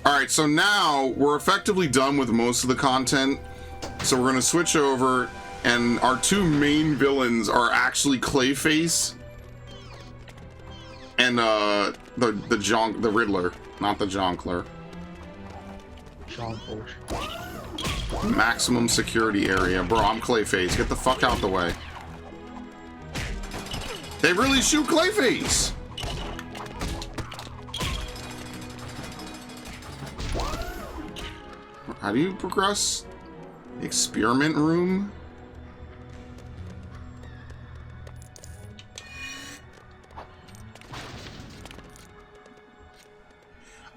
Alright, so now we're effectively done with most of the content. So we're going to switch over, and our two main villains are actually Clayface and the Riddler, not the Jonkler. Maximum security area. Bro, I'm Clayface. Get the fuck out the way. They really shoot Clayface! How do you progress? Experiment room?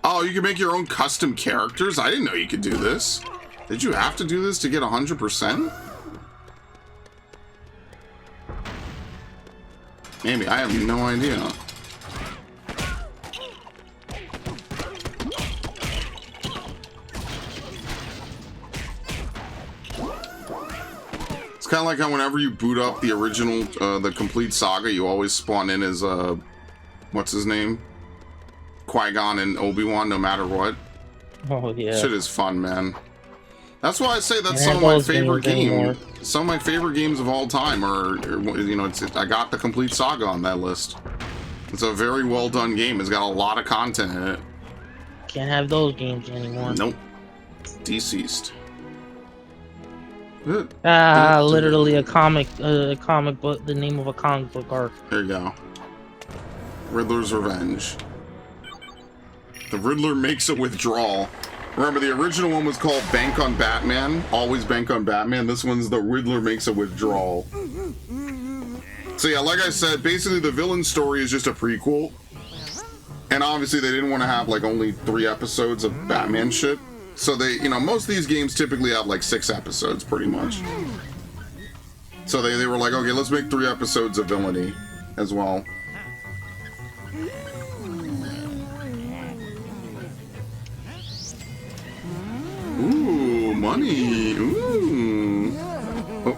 Oh, you can make your own custom characters? I didn't know you could do this. Did you have to do this to get 100%? Maybe, I have no idea. It's kind of like how whenever you boot up the original, the complete saga, you always spawn in as, what's his name? Qui-Gon and Obi-Wan, no matter what. Oh, yeah. Shit is fun, man. That's why I say that's some of my favorite games. Some of my favorite games of all time are, you know, I got the complete saga on that list. It's a very well done game. It's got a lot of content in it. Can't have those games anymore. Nope. Deceased. Literally a comic book, the name of a comic book arc. There you go. Riddler's Revenge. The Riddler makes a withdrawal. Remember, the original one was called Bank on Batman. Always Bank on Batman. This one's The Riddler Makes a Withdrawal. So yeah, like I said, basically the villain story is just a prequel. And obviously they didn't want to have like only 3 episodes of Batman shit. So they, you know, most of these games typically have like 6 episodes pretty much. So they were like, okay, let's make 3 episodes of villainy as well. Ooh, money. Ooh. Oh.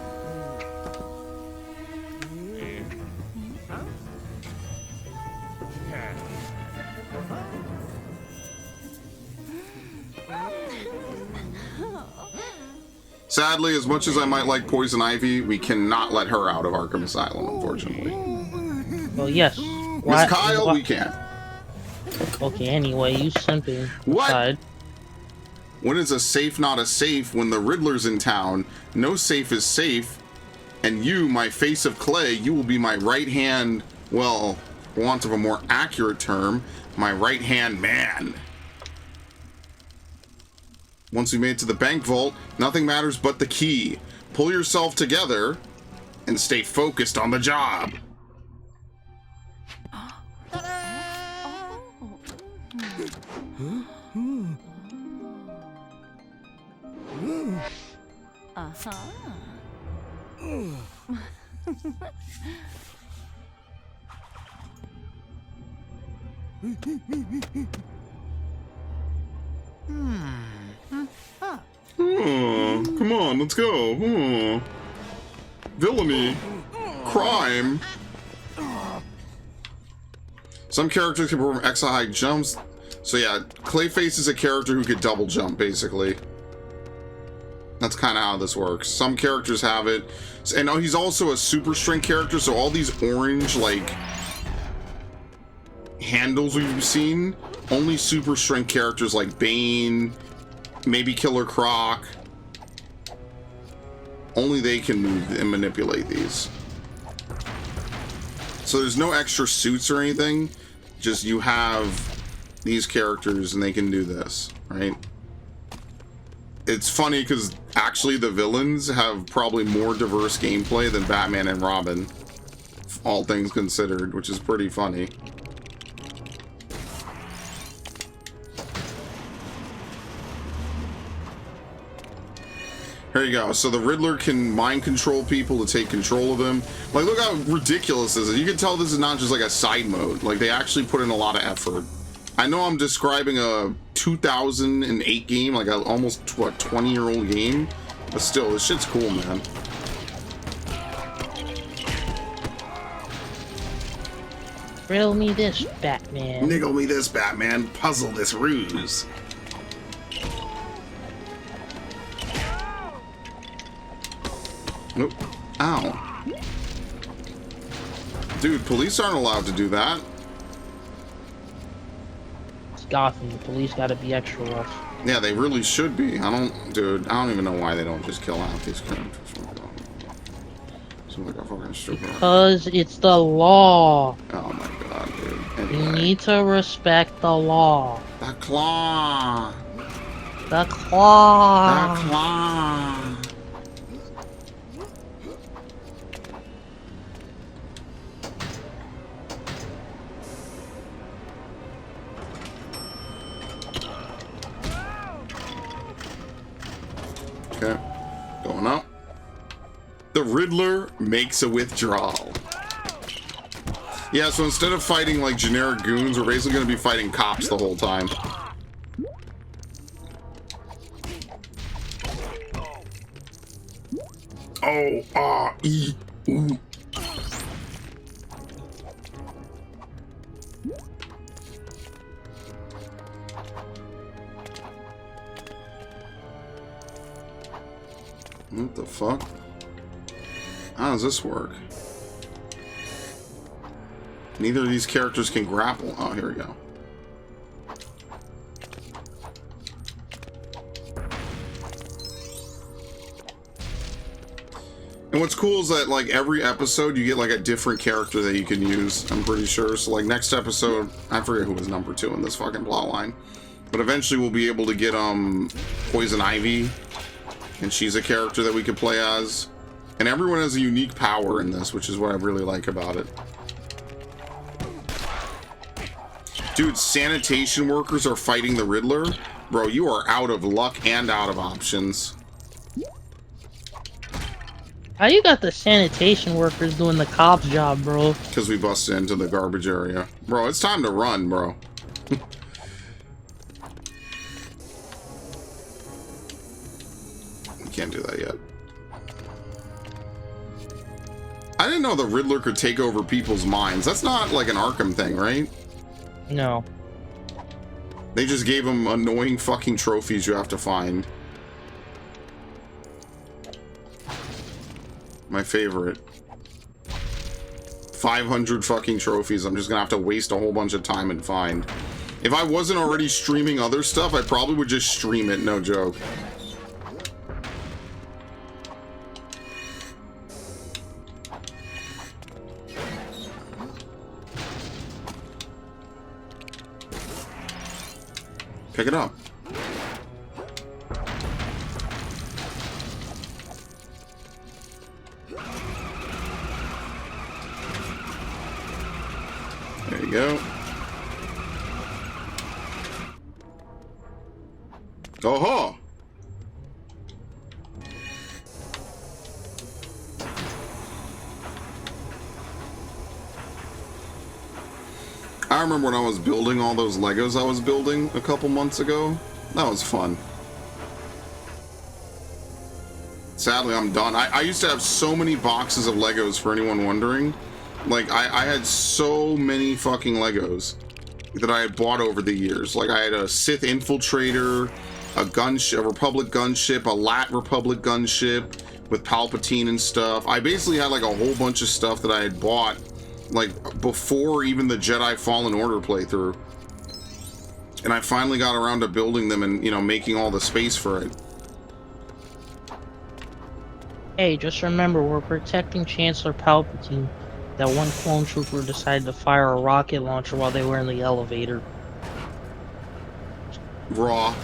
Sadly, as much as I might like Poison Ivy, we cannot let her out of Arkham Asylum, unfortunately. Well, yes. Miss Kyle, we can. Okay, anyway, you simping. What? Aside. When is a safe not a safe when the Riddler's in town? No safe is safe. And you, my face of clay, you will be my right hand, well, for want of a more accurate term, my right hand man. Once we made it to the bank vault, nothing matters but the key. Pull yourself together and stay focused on the job. Oh, come on, let's go. Oh. Villainy. Crime. Some characters can perform extra high jumps. So yeah, Clayface is a character who could double jump, basically. That's kind of how this works. Some characters have it. And he's also a super strength character, so all these orange, like, handles we've seen, only super strength characters like Bane, maybe Killer Croc, only they can move and manipulate these. So there's no extra suits or anything, just you have these characters and they can do this, right? It's funny because actually the villains have probably more diverse gameplay than Batman and Robin, all things considered, which is pretty funny. Here you go. So the Riddler can mind control people to take control of them. Like, look how ridiculous this is. You can tell this is not just like a side mode. Like, they actually put in a lot of effort. I know I'm describing a 2008 game, like a almost 20-year-old game, but still, this shit's cool, man. Riddle me this, Batman. Niggle me this, Batman. Puzzle this ruse. Oop. Ow. Dude, police aren't allowed to do that. It's Gotham. The police gotta be extra rough. Yeah, they really should be. Dude, I don't even know why they don't just kill out these characters. Like a fucking stupid. Because it's the law. Oh my god, dude. You Anyway. need to respect the law. The claw. The claw. The claw. Okay. Going up. The Riddler makes a withdrawal. Yeah, so instead of fighting like generic goons, we're basically going to be fighting cops the whole time. Oh, ah, e, ooh. What the fuck? How does this work? Neither of these characters can grapple. Oh, here we go. And what's cool is that, like, every episode you get, like, a different character that you can use, I'm pretty sure. So, like, next episode, I forget who was number 2 in this fucking plot line. But eventually we'll be able to get, Poison Ivy. And she's a character that we can play as. And everyone has a unique power in this, which is what I really like about it. Dude, sanitation workers are fighting the Riddler? Bro, you are out of luck and out of options. How you got the sanitation workers doing the cop's job, bro? Because we busted into the garbage area. Bro, it's time to run, bro. You can't do that yet. I didn't know the Riddler could take over people's minds. That's not like an Arkham thing, right? No. They just gave him annoying fucking trophies you have to find. My favorite. 500 fucking trophies I'm just gonna have to waste a whole bunch of time and find. If I wasn't already streaming other stuff, I probably would just stream it, no joke. Pick it up. There you go. Oh-ho! I remember when I was building all those Legos I was building a couple months ago. That was fun. Sadly, I'm done. I used to have so many boxes of Legos, for anyone wondering. Like, I had so many fucking Legos that I had bought over the years. Like, I had a Sith Infiltrator, a gunship, a Republic gunship, a Lat Republic gunship with Palpatine and stuff. I basically had like a whole bunch of stuff that I had bought like before even the Jedi Fallen Order playthrough. And I finally got around to building them and, you know, making all the space for it. Hey, just remember, we're protecting Chancellor Palpatine. That one clone trooper decided to fire a rocket launcher while they were in the elevator. Raw.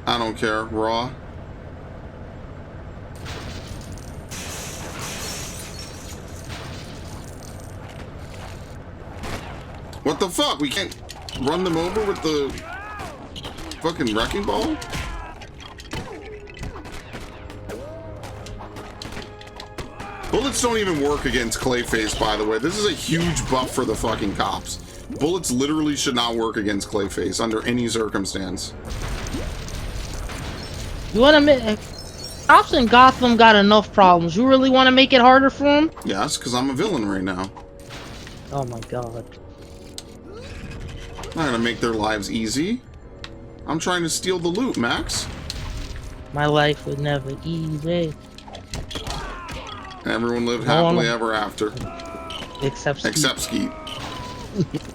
I don't care. Raw. What the fuck? We can't run them over with the fucking wrecking ball? Bullets don't even work against Clayface, by the way. This is a huge buff for the fucking cops. Bullets literally should not work against Clayface under any circumstance. You wanna make... Cops in Gotham got enough problems. You really want to make it harder for them? Yes, because I'm a villain right now. Oh my god. I'm not gonna make their lives easy. I'm trying to steal the loot, Max. My life would never easy. Everyone lived No one- happily ever after. Except Skeet. Except Skeet.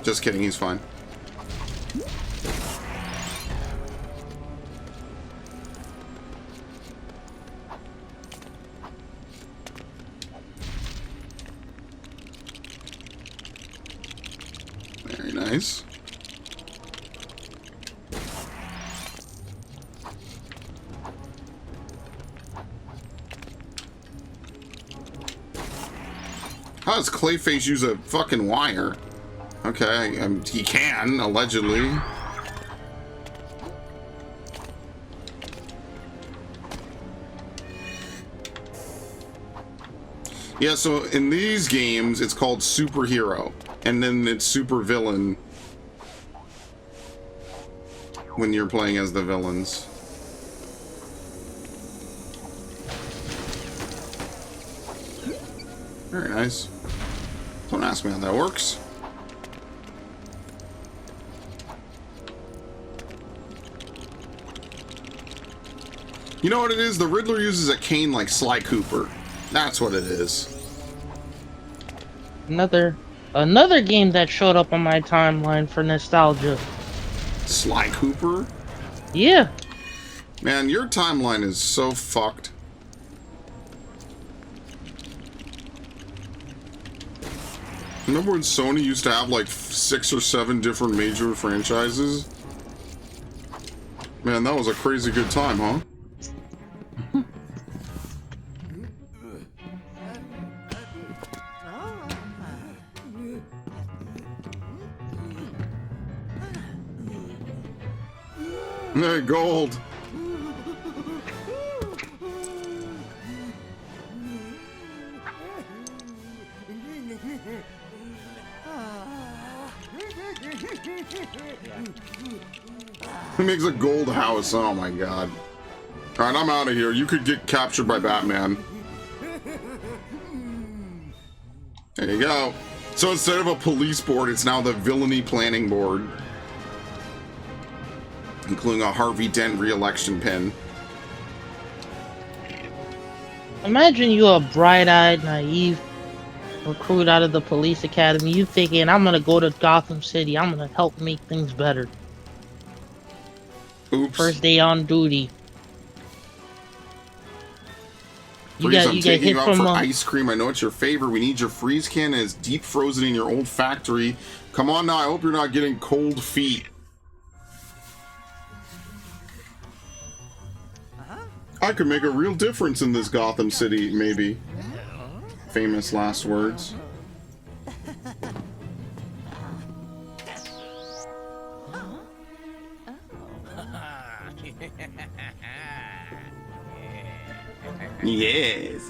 Just kidding, he's fine. Very nice. How does Clayface use a fucking wire? Okay, he can, allegedly. Yeah, so in these games, it's called superhero, and then it's super villain when you're playing as the villains. Very nice. Don't ask me how that works. You know what it is? The Riddler uses a cane like Sly Cooper. That's what it is. Another game that showed up on my timeline for nostalgia. Sly Cooper? Yeah. Man, your timeline is so fucked. Remember when Sony used to have like 6 or 7 different major franchises? Man, that was a crazy good time, huh? Hey, gold. He makes a gold house. Oh my god. Alright, I'm out of here. You could get captured by Batman. There you go. So instead of a police board, it's now the villainy planning board. Including a Harvey Dent re-election pin. Imagine you a bright-eyed, naive recruit out of the police academy. You thinking, I'm gonna go to Gotham City. I'm gonna help make things better. Oops. First day on duty. Freeze, I'm taking hit you out from for ice cream. I know it's your favorite. We need your freeze can, and it's deep frozen in your old factory. Come on now. I hope you're not getting cold feet. I could make a real difference in this Gotham City, maybe. Famous last words. Yes.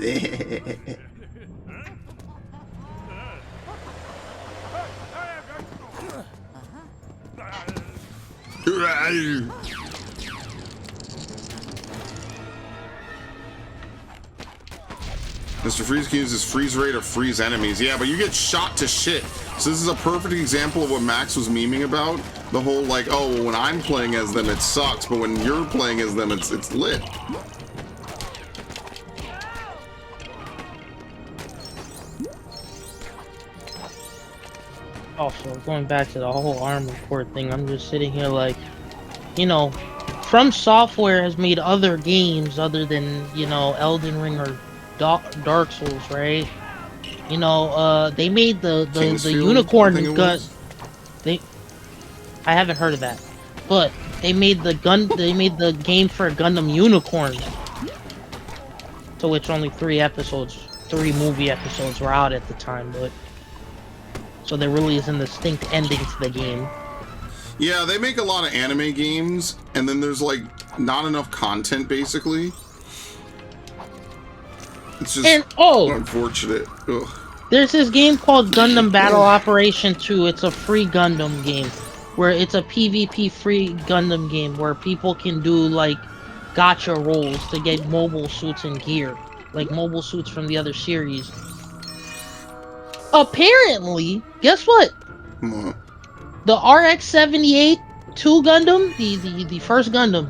Mr. Freeze can use his freeze ray to freeze enemies. Yeah, but you get shot to shit. So this is a perfect example of what Max was memeing about. The whole like, oh, well, when I'm playing as them, it sucks, but when you're playing as them, it's lit. Also, going back to the whole Armored Core thing, I'm just sitting here like, you know, From Software has made other games other than, you know, Elden Ring or Dark Souls, right? You know, they made the unicorn gun. I haven't heard of that, but they made the game for Gundam Unicorn, to which only 3 movie episodes were out at the time, but so there really isn't a distinct ending to the game. Yeah, they make a lot of anime games, and then there's like not enough content basically. It's just unfortunate. Ugh. There's this game called Gundam Battle Operation 2. It's a free Gundam game, where it's a PvP free Gundam game where people can do like gacha rolls to get mobile suits and gear, like mobile suits from the other series. Apparently, guess what? What? The RX-78 2 Gundam, the first Gundam,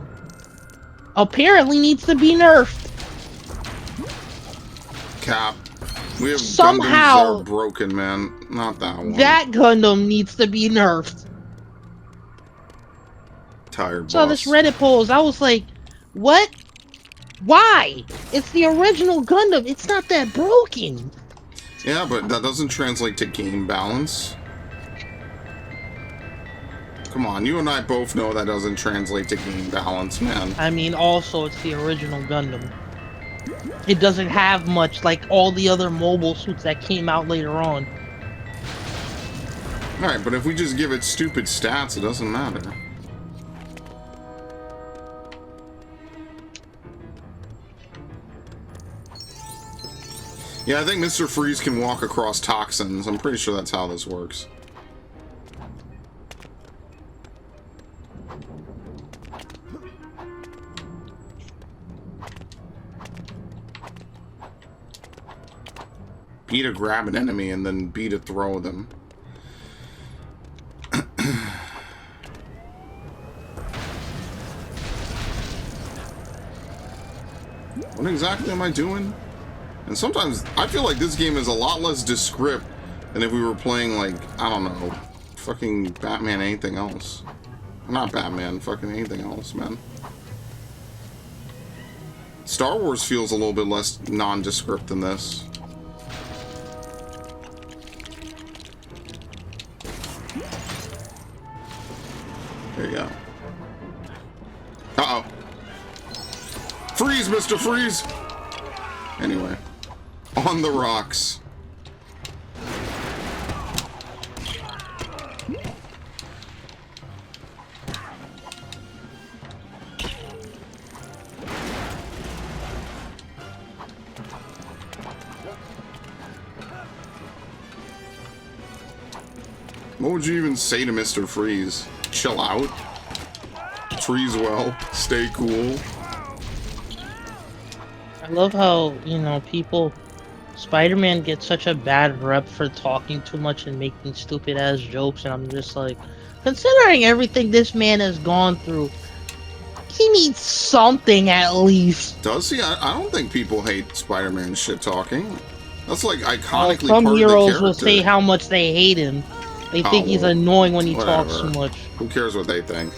apparently needs to be nerfed. Cap. We have Somehow, Gundams that are broken, man. Not that one. that Gundam needs to be nerfed. Tired So boss. this Reddit post, I was like, what? Why? It's the original Gundam. It's not that broken. Yeah, but that doesn't translate to game balance. Come on, you and I both know that doesn't translate to game balance, man. I mean, also, it's the original Gundam. It doesn't have much like all the other mobile suits that came out later on. Alright, but if we just give it stupid stats, it doesn't matter. Yeah, I think Mr. Freeze can walk across toxins. I'm pretty sure that's how this works. B to grab an enemy and then B to throw them. What exactly am I doing? And sometimes I feel like this game is a lot less descript than if we were playing, like, I don't know, fucking Batman anything else. Not Batman, fucking anything else, man. Star Wars feels a little bit less nondescript than this. There you go. Uh-oh. Freeze, Mr. Freeze! Anyway. On the rocks. What would you even say to Mr. Freeze? Chill out? Freeze well. Stay cool. I love how, you know, people... Spider-Man gets such a bad rep for talking too much and making stupid-ass jokes, and I'm just like... Considering everything this man has gone through, he needs something at least. Does he? I don't think people hate Spider-Man shit-talking. That's like iconically Some part of the heroes character. will say how much they hate him. They think he's well, annoying when he whatever. talks too much. Who cares what they think?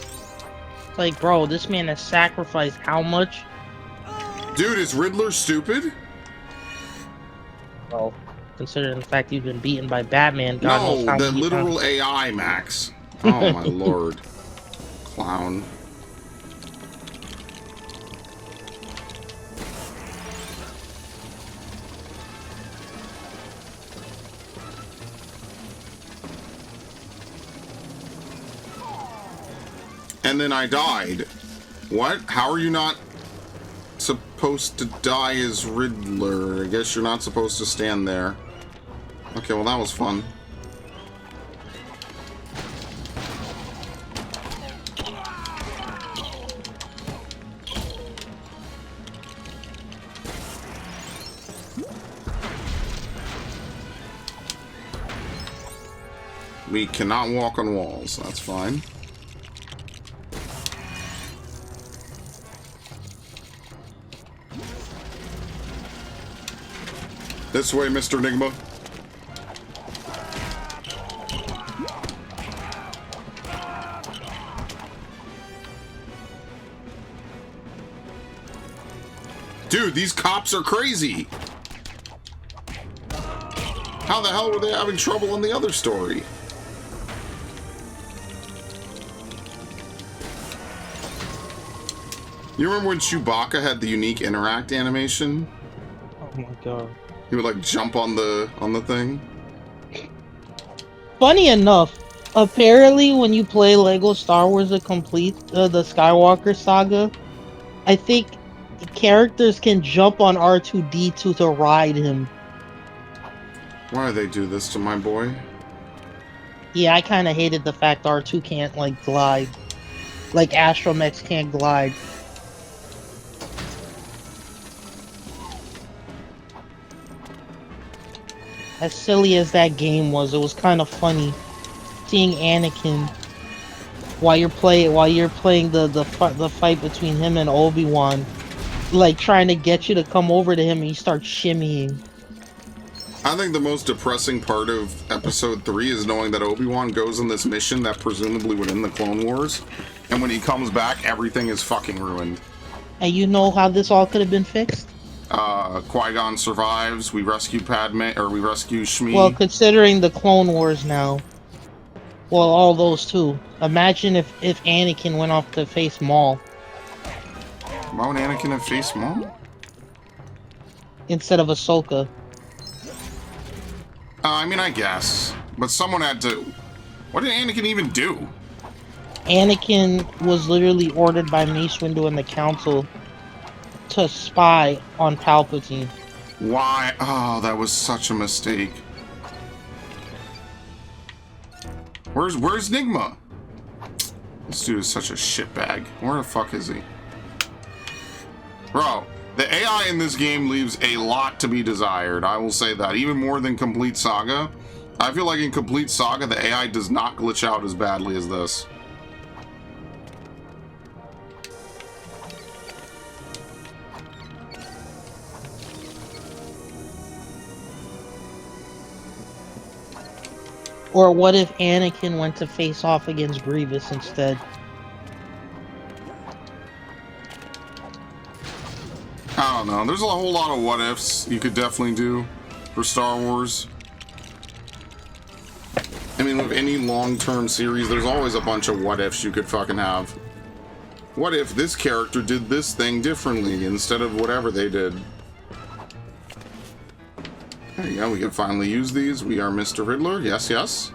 It's like, bro, this man has sacrificed how much? Dude, is Riddler stupid? Well, considering the fact you've been beaten by Batman, God knows No, how the many literal times. AI, Max. Oh my lord. Clown. And then I died. What? How are you not supposed to die as Riddler? I guess you're not supposed to stand there. Okay, well that was fun. We cannot walk on walls, that's fine. This way, Mr. Enigma. Dude, these cops are crazy. How the hell were they having trouble in the other story? You remember when Chewbacca had the unique interact animation? Oh my god. He would like jump on the thing. Funny enough, apparently when you play Lego Star Wars The Complete, the Skywalker Saga, I think characters can jump on R2-D2 to ride him. Why do they do this to my boy? Yeah, I kind of hated the fact R2 can't, like, glide. Like Astromechs can't glide. As silly as that game was, it was kind of funny seeing Anakin while you're playing the fight between him and Obi-Wan, like trying to get you to come over to him and you start shimmying. I think the most depressing part of episode 3 is knowing that Obi-Wan goes on this mission that presumably would end the Clone Wars, and when he comes back, everything is fucking ruined. And you know how this all could have been fixed? Qui-Gon survives, we rescue Padme, or we rescue Shmi. Well, considering the Clone Wars now, well, all those too. Imagine if Anakin went off to face Maul Why would Anakin have faced Maul? instead of Ahsoka. I mean, I guess. But someone had to... What did Anakin even do? Anakin was literally ordered by Mace Windu and the Council to spy on Palpatine. Why? Oh, that was such a mistake. Where's Nigma? This dude is such a shitbag. Where the fuck is he? Bro, the AI in this game leaves a lot to be desired. I will say that. Even more than Complete Saga. I feel like in Complete Saga, the AI does not glitch out as badly as this. Or what if Anakin went to face off against Grievous instead? I don't know. There's a whole lot of what ifs you could definitely do for Star Wars. I mean, with any long-term series, there's always a bunch of what ifs you could fucking have. What if this character did this thing differently instead of whatever they did? There you go, we can finally use these. We are Mr. Riddler. Yes, yes.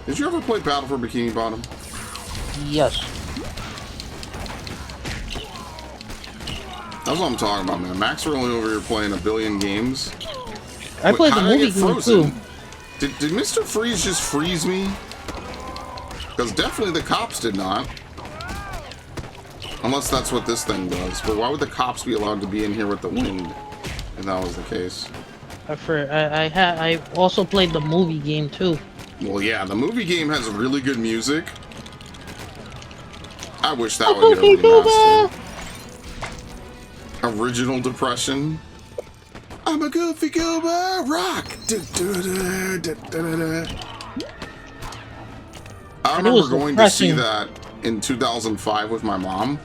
Did you ever play Battle for Bikini Bottom? Yes. That's what I'm talking about, man. Max really over here playing a billion games. I played the how did I movie get game too. Did Mr. Freeze just freeze me? Because definitely the cops did not. Unless that's what this thing does. But why would the cops be allowed to be in here with the wind? If that was the case. I also played the movie game too. Well, yeah, the movie game has really good music. I wish that would get remastered. Original Depression. I'm a goofy goober rock. I remember going to see that in 2005 with my mom.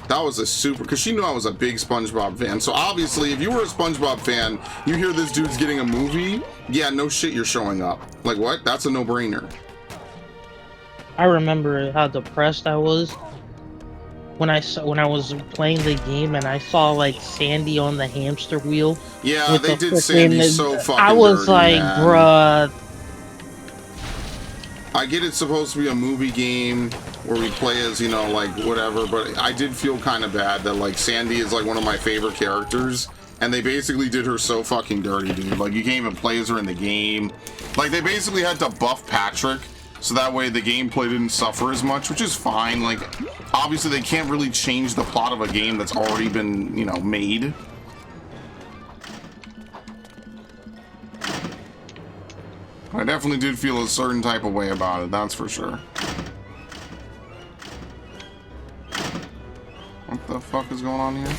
That was a super, because she knew I was a big SpongeBob fan. So obviously, if you were a SpongeBob fan, you hear this dude's getting a movie, yeah, no shit, you're showing up. Like, what? That's a no-brainer. I remember how depressed I was when I was playing the game and I saw like Sandy on the hamster wheel. Yeah, they did Sandy so fucking I was dirty, like, man. bruh. I get it's supposed to be a movie game where we play as, you know, like, whatever, but I did feel kind of bad that, like, Sandy is, like, one of my favorite characters, and they basically did her so fucking dirty, dude. Like, you can't even play as her in the game. Like, they basically had to buff Patrick, so that way the gameplay didn't suffer as much, which is fine. Like, obviously they can't really change the plot of a game that's already been, you know, made. I definitely did feel a certain type of way about it, that's for sure. What the fuck is going on here?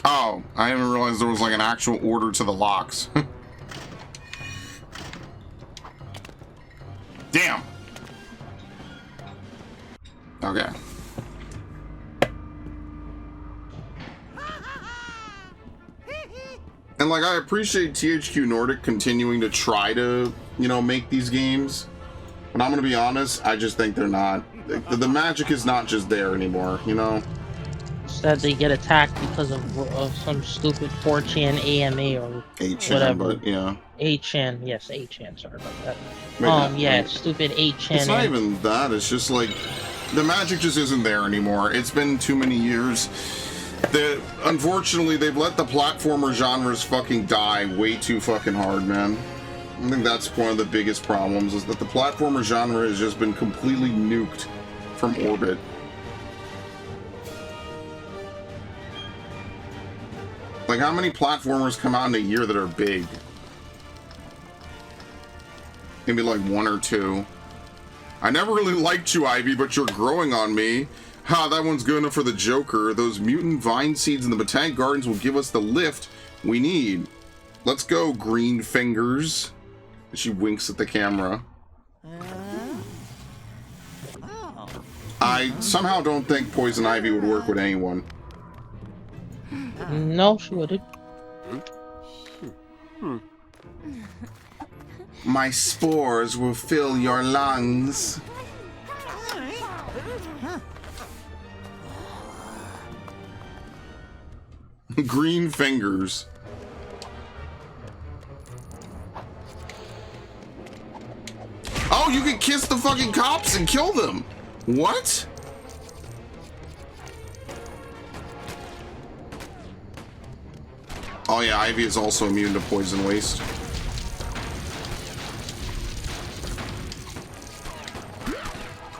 Oh, I didn't realize there was like an actual order to the locks. Damn. Okay. And like, I appreciate THQ Nordic continuing to try to, you know, make these games. But I'm gonna be honest, I just think they're not. The magic is not just there anymore, you know? That they get attacked because of some stupid 4chan AMA or 8chan, whatever. but yeah. 8chan, yes, 8chan, sorry about that. Maybe Yeah, not. stupid 8chan. It's not even that, it's just like, the magic just isn't there anymore. It's been too many years. Unfortunately, they've let the platformer genres fucking die way too fucking hard, man. I think that's one of the biggest problems, is that the platformer genre has just been completely nuked from orbit. Like, how many platformers come out in a year that are big? Maybe like 1 or 2. I never really liked you, Ivy, but you're growing on me. Ha, that one's good enough for the Joker. Those mutant vine seeds in the Botanic Gardens will give us the lift we need. Let's go, green fingers. She winks at the camera. I somehow don't think Poison Ivy would work with anyone. No, she wouldn't. My spores will fill your lungs. Green fingers. Oh, you can kiss the fucking cops and kill them. What? Oh yeah, Ivy is also immune to poison waste.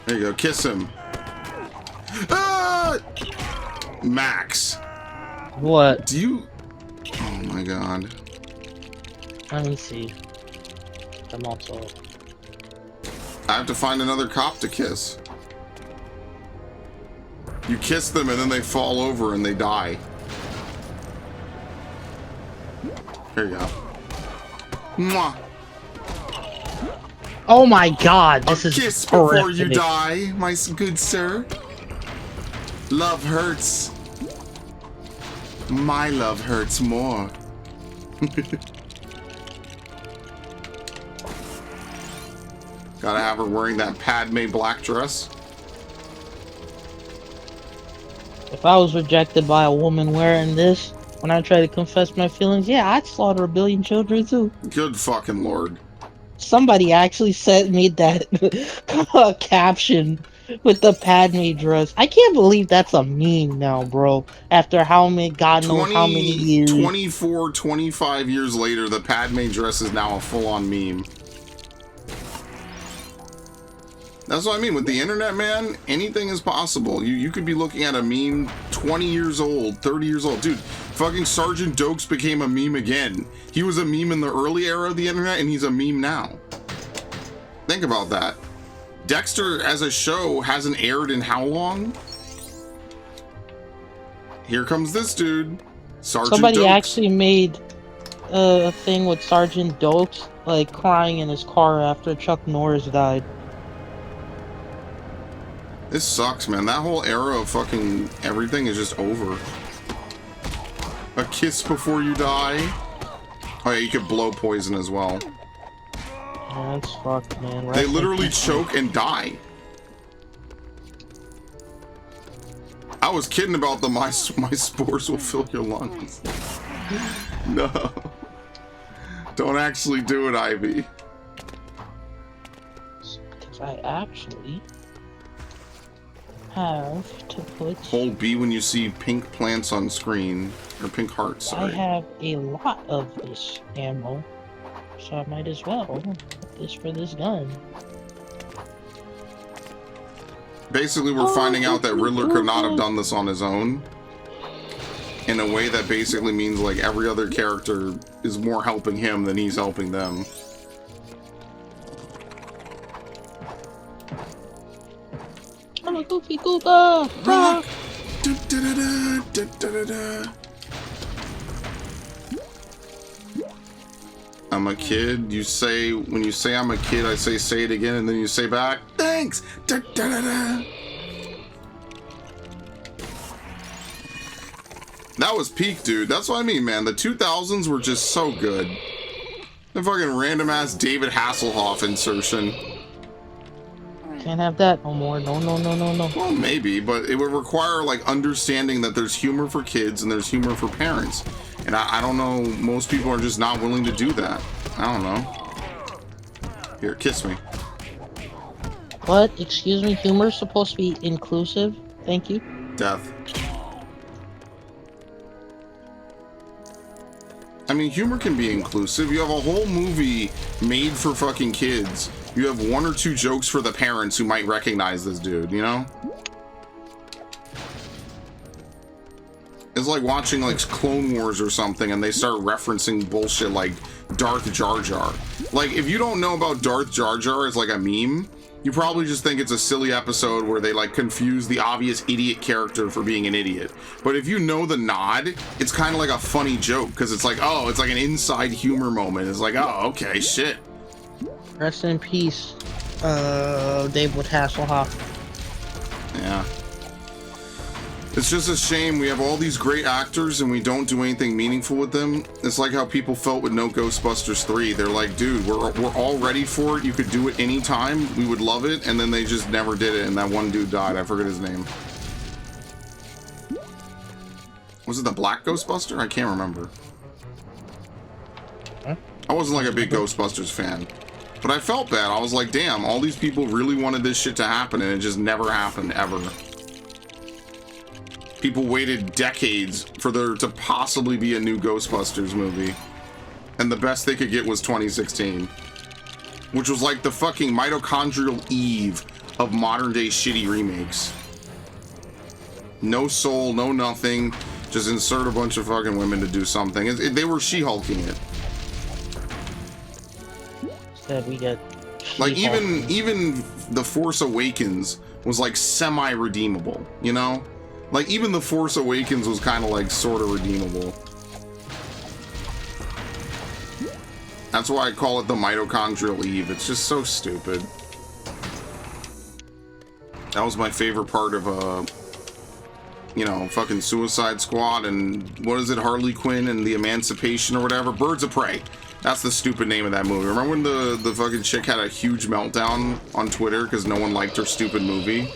There you go, kiss him. Ah! Max. What? Do you... Oh my god. Let me see. I'm also... I have to find another cop to kiss. You kiss them and then they fall over and they die. Here you go. Mwah. Oh my god, this A is kiss before horrific. you die, my good sir. Love hurts. My love hurts more. Gotta have her wearing that Padme black dress. If I was rejected by a woman wearing this, when I try to confess my feelings, yeah, I'd slaughter a billion children too. Good fucking lord. Somebody actually made that caption with the Padme dress. I can't believe that's a meme now, bro. After how many, God knows how many years. 24, 25 years later, the Padme dress is now a full-on meme. That's what I mean. With the internet, man, anything is possible. You could be looking at a meme 20 years old, 30 years old. Dude, fucking Sergeant Dokes became a meme again. He was a meme in the early era of the internet, and he's a meme now. Think about that. Dexter, as a show, hasn't aired in how long? Here comes this dude. Sergeant Somebody Dokes. actually made a thing with Sergeant Dokes, like, crying in his car after Chuck Norris died. This sucks, man. That whole era of fucking everything is just over. A kiss before you die. Oh yeah, you could blow poison as well. Yeah, that's fucked, man. They literally choke and die. I was kidding about the my spores will fill your lungs. No. Don't actually do it, Ivy. Because I actually have to put... Hold B when you see pink plants on screen. Or pink hearts, I sorry. have a lot of this ammo, so I might as well put this for this gun. Basically, we're finding out that Riddler could not have done this on his own. In a way that basically means, like, every other character is more helping him than he's helping them. I'm a goofy gooba! Rock! Da-da-da-da, I'm a kid. You say, when you say I'm a kid, I say it again, and then you say back, thanks! Da-da-da-da. That was peak, dude. That's what I mean, man. The 2000s were just so good. The fucking random-ass David Hasselhoff insertion. Can't have that no more. No, no, no, no, no. Well, maybe, but it would require, like, understanding that there's humor for kids and there's humor for parents. And I don't know, most people are just not willing to do that. I don't know. Here, kiss me. What? Excuse me, humor's supposed to be inclusive? Thank you. Death. I mean, humor can be inclusive. You have a whole movie made for fucking kids. You have one or two jokes for the parents who might recognize this dude, you know? It's like watching like Clone Wars or something and they start referencing bullshit like Darth Jar Jar. Like, if you don't know about Darth Jar Jar as like a meme, you probably just think it's a silly episode where they like confuse the obvious idiot character for being an idiot. But if you know the nod, it's kind of like a funny joke because it's like, oh, it's like an inside humor moment. It's like, oh, okay, shit. Rest in peace, David Hasselhoff. Yeah. It's just a shame we have all these great actors and we don't do anything meaningful with them. It's like how people felt with No Ghostbusters 3. They're like, dude, we're all ready for it. You could do it anytime. We would love it. And then they just never did it. And that one dude died. I forget his name. Was it the Black Ghostbuster? I can't remember. Huh? I wasn't like a big Ghostbusters fan. But I felt bad. I was like, damn, all these people really wanted this shit to happen and it just never happened, ever. People waited decades for there to possibly be a new Ghostbusters movie. And the best they could get was 2016. Which was like the fucking mitochondrial Eve of modern day shitty remakes. No soul, no nothing. Just insert a bunch of fucking women to do something. They were She-Hulking it. Instead we get Like even The Force Awakens was like semi-redeemable, you know? Like, even The Force Awakens was kind of, like, sort of redeemable. That's why I call it the mitochondrial Eve. It's just so stupid. That was my favorite part of, you know, fucking Suicide Squad and, what is it, Harley Quinn and the Emancipation or whatever? Birds of Prey. That's the stupid name of that movie. Remember when the fucking chick had a huge meltdown on Twitter because no one liked her stupid movie?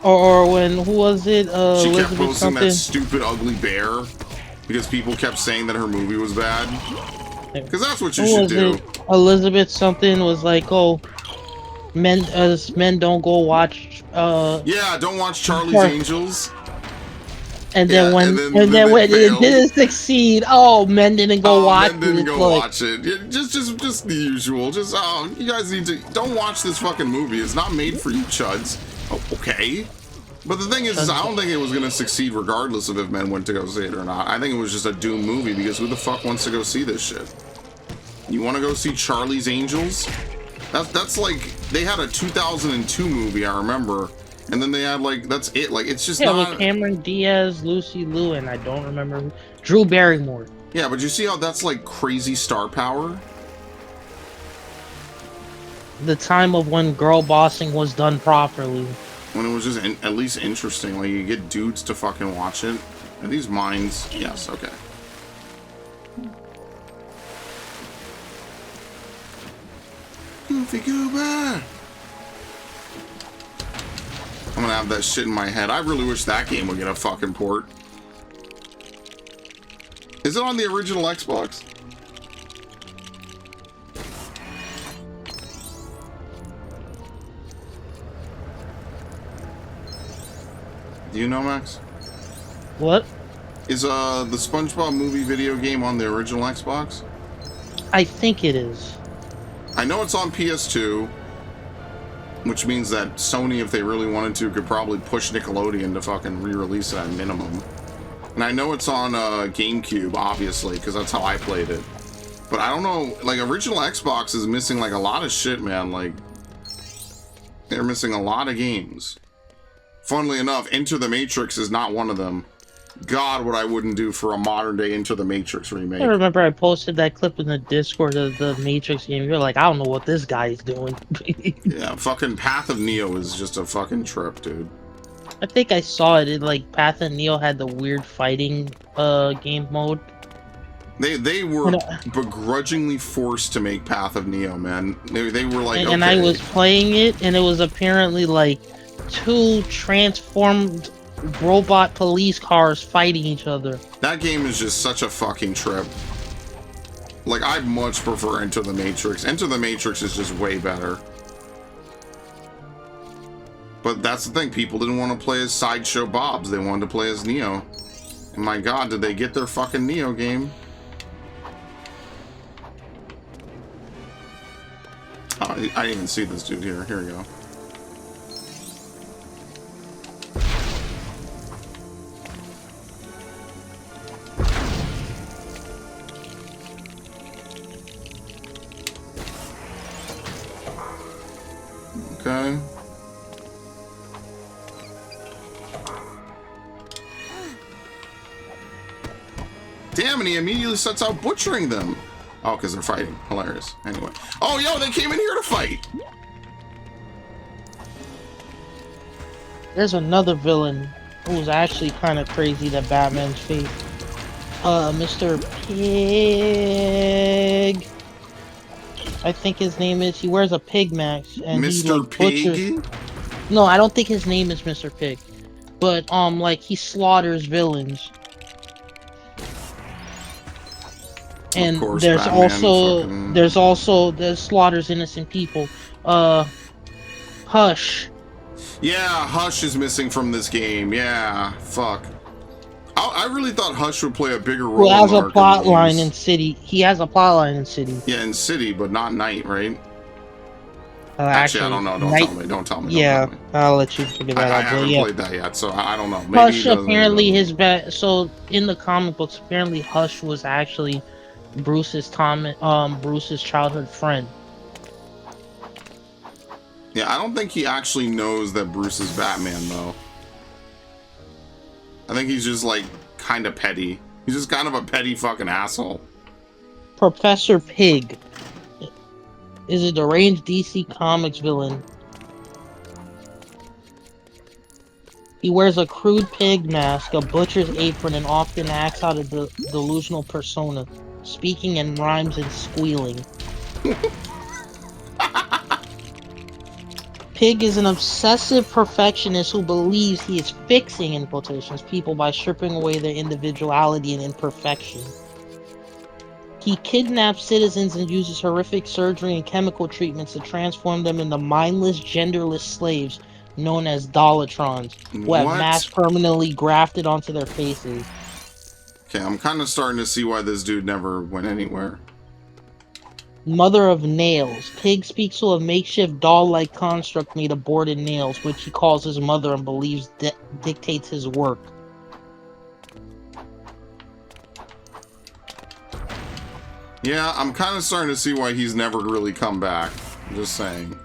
Or when, who was it? She Elizabeth kept posting something? that stupid ugly bear because people kept saying that her movie was bad. Because that's what you Who should was do. it? Elizabeth something was like, oh, men don't go watch. Yeah, don't watch Charlie's Or- Angels. And then Yeah, when and then when it failed. didn't succeed, oh, men didn't go watch Men didn't it. go Like, watch it. Yeah, just the usual. Just you guys need to don't watch this fucking movie. It's not made for you, chuds. Oh, okay. But the thing is I don't think it was gonna succeed regardless of if men went to go see it or not. I think it was just a doomed movie because who the fuck wants to go see this shit? You want to go see Charlie's Angels? That's like they had a 2002 movie, I remember, and then they had like that's it. Like it's just yeah, not. with Cameron Diaz, Lucy Liu, and I don't remember Drew Barrymore. Yeah, but you see how that's like crazy star power? The time of when girl bossing was done properly. When it was just at least interesting. Like you get dudes to fucking watch it. Are these mines? Yes. Okay. Goofy Goober. I'm gonna have that shit in my head. I really wish that game would get a fucking port. Is it on the original Xbox? Do you know, Max? What? Is the SpongeBob movie video game on the original Xbox? I think it is. I know it's on PS2, which means that Sony, if they really wanted to, could probably push Nickelodeon to fucking re-release it at minimum. And I know it's on GameCube, obviously, because that's how I played it. But I don't know, like, original Xbox is missing, like, a lot of shit, man. Like, they're missing a lot of games. Funnily enough, Enter the Matrix is not one of them. God, what I wouldn't do for a modern-day Enter the Matrix remake. I remember I posted that clip in the Discord of the Matrix game. You're like, I don't know what this guy is doing. Yeah, fucking Path of Neo is just a fucking trip, dude. I think I saw it. It like Path and Neo had the weird fighting game mode. They were begrudgingly forced to make Path of Neo, man. They were like, And I was playing it, and it was apparently like two transformed robot police cars fighting each other. That game is just such a fucking trip. Like, I'd much prefer Enter the Matrix. Enter the Matrix is just way better. But that's the thing, people didn't want to play as Sideshow Bobs, they wanted to play as Neo. And my god, did they get their fucking Neo game? I didn't even see this dude here. Here we go. Okay. Damn, and he immediately sets out butchering them. Oh, because they're fighting. Hilarious. Anyway. Oh, yo, they came in here to fight. There's another villain who's actually kind of crazy that Batman's faced. Mr. Pig. I think his name is. He wears a pig mask and he Mr. like butchers. Pig? No, I don't think his name is Mr. Pig, but like he slaughters villains. And Of course, there's Batman also there's slaughters innocent people. Hush. Yeah, Hush is missing from this game. Yeah, fuck. I really thought Hush would play a bigger role. Who has in a the plot Arkham line games. in City. He has a plot line in City. Yeah, in City, but not Night, right? Actually, I don't know. Don't Night- tell me. Don't tell me. Yeah, Don't tell me. I'll let you figure I that out. But haven't yeah, played that yet, so I don't know. Maybe Hush he doesn't apparently even- his best. So in the comic books, apparently Hush was actually Bruce's childhood friend. Yeah, I don't think he actually knows that Bruce is Batman, though. I think he's just, like, kind of petty. He's just kind of a petty fucking asshole. Professor Pig is a deranged DC Comics villain. He wears a crude pig mask, a butcher's apron, and often acts out a delusional persona, speaking in rhymes and squealing. Pig is an obsessive perfectionist who believes he is fixing, in quotations, people by stripping away their individuality and imperfection. He kidnaps citizens and uses horrific surgery and chemical treatments to transform them into mindless, genderless slaves known as Dollatrons, who have What? masks permanently grafted onto their faces. Okay, I'm kind of starting to see why this dude never went anywhere. Mother of Nails. Pig speaks to a makeshift doll-like construct made of board and nails, which he calls his mother and believes dictates his work. Yeah, I'm kind of starting to see why he's never really come back. I'm just saying.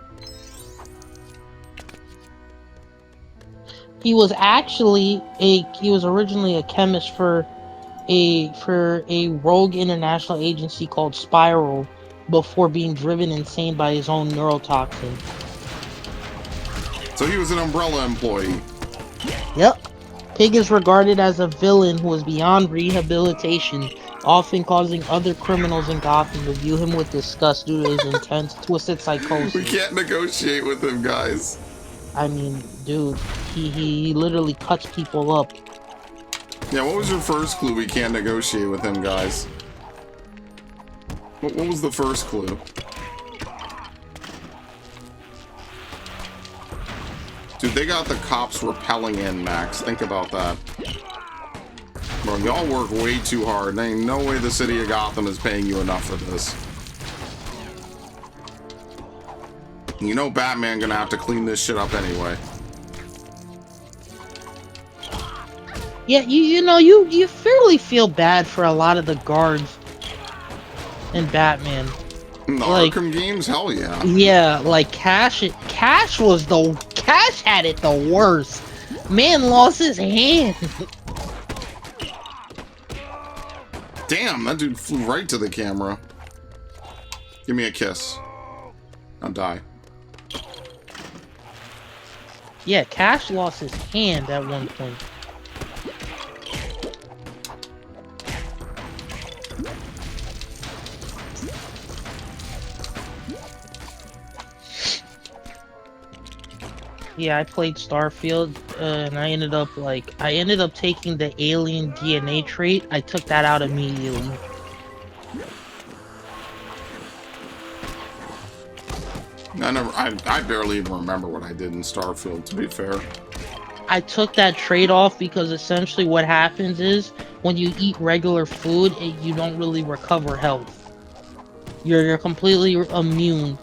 He was originally a chemist for a rogue international agency called Spiral before being driven insane by his own neurotoxin. So he was an Umbrella employee. Yep. Pig is regarded as a villain who is beyond rehabilitation, often causing other criminals in Gotham to view him with disgust due to his intense, twisted psychosis. We can't negotiate with him, guys. I mean, dude, he literally cuts people up. Yeah, what was your first clue? We can't negotiate with him, guys. What was the first clue? Dude, they got the cops repelling in, Max. Think about that. Bro, y'all work way too hard. There ain't no way the city of Gotham is paying you enough for this. You know Batman gonna have to clean this shit up anyway. Yeah, you fairly feel bad for a lot of the guards in Batman. In the Like- Arkham games, hell yeah. Yeah, like Cash had it the worst. Man lost his hand. Damn, that dude flew right to the camera. Give me a kiss. I'll die. Yeah, Cash lost his hand at one point. Yeah, I played Starfield, and I ended up taking the alien DNA trait. I took that out immediately. I barely even remember what I did in Starfield, to be fair. I took that trait off because essentially what happens is when you eat regular food, you don't really recover health. You're completely immune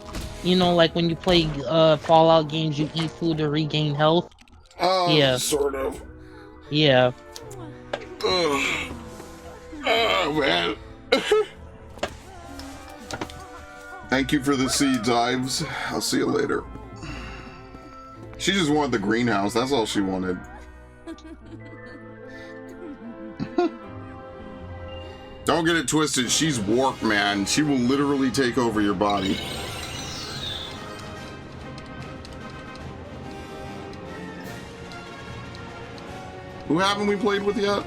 You know, like when you play Fallout games, you eat food to regain health. Yeah, Sort of. yeah. Ugh. Oh, man. Thank you for the seeds, Ives. I'll see you later. She just wanted the greenhouse. That's all she wanted. Don't get it twisted. She's warped, man. She will literally take over your body. Who haven't we played with yet?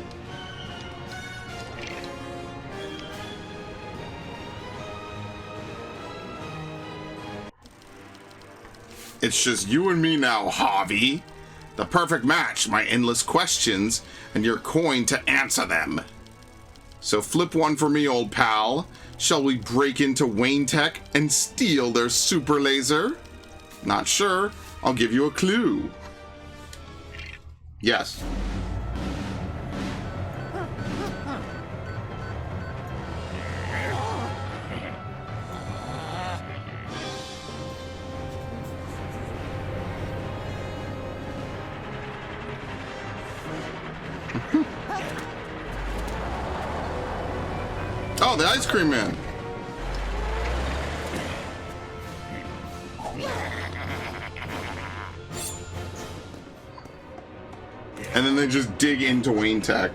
It's just you and me now, Javi. The perfect match, my endless questions, and your coin to answer them. So flip one for me, old pal. Shall we break into Wayne Tech and steal their super laser? Not sure. I'll give you a clue. Yes. Oh, the ice cream man. And then they just dig into Wayne Tech.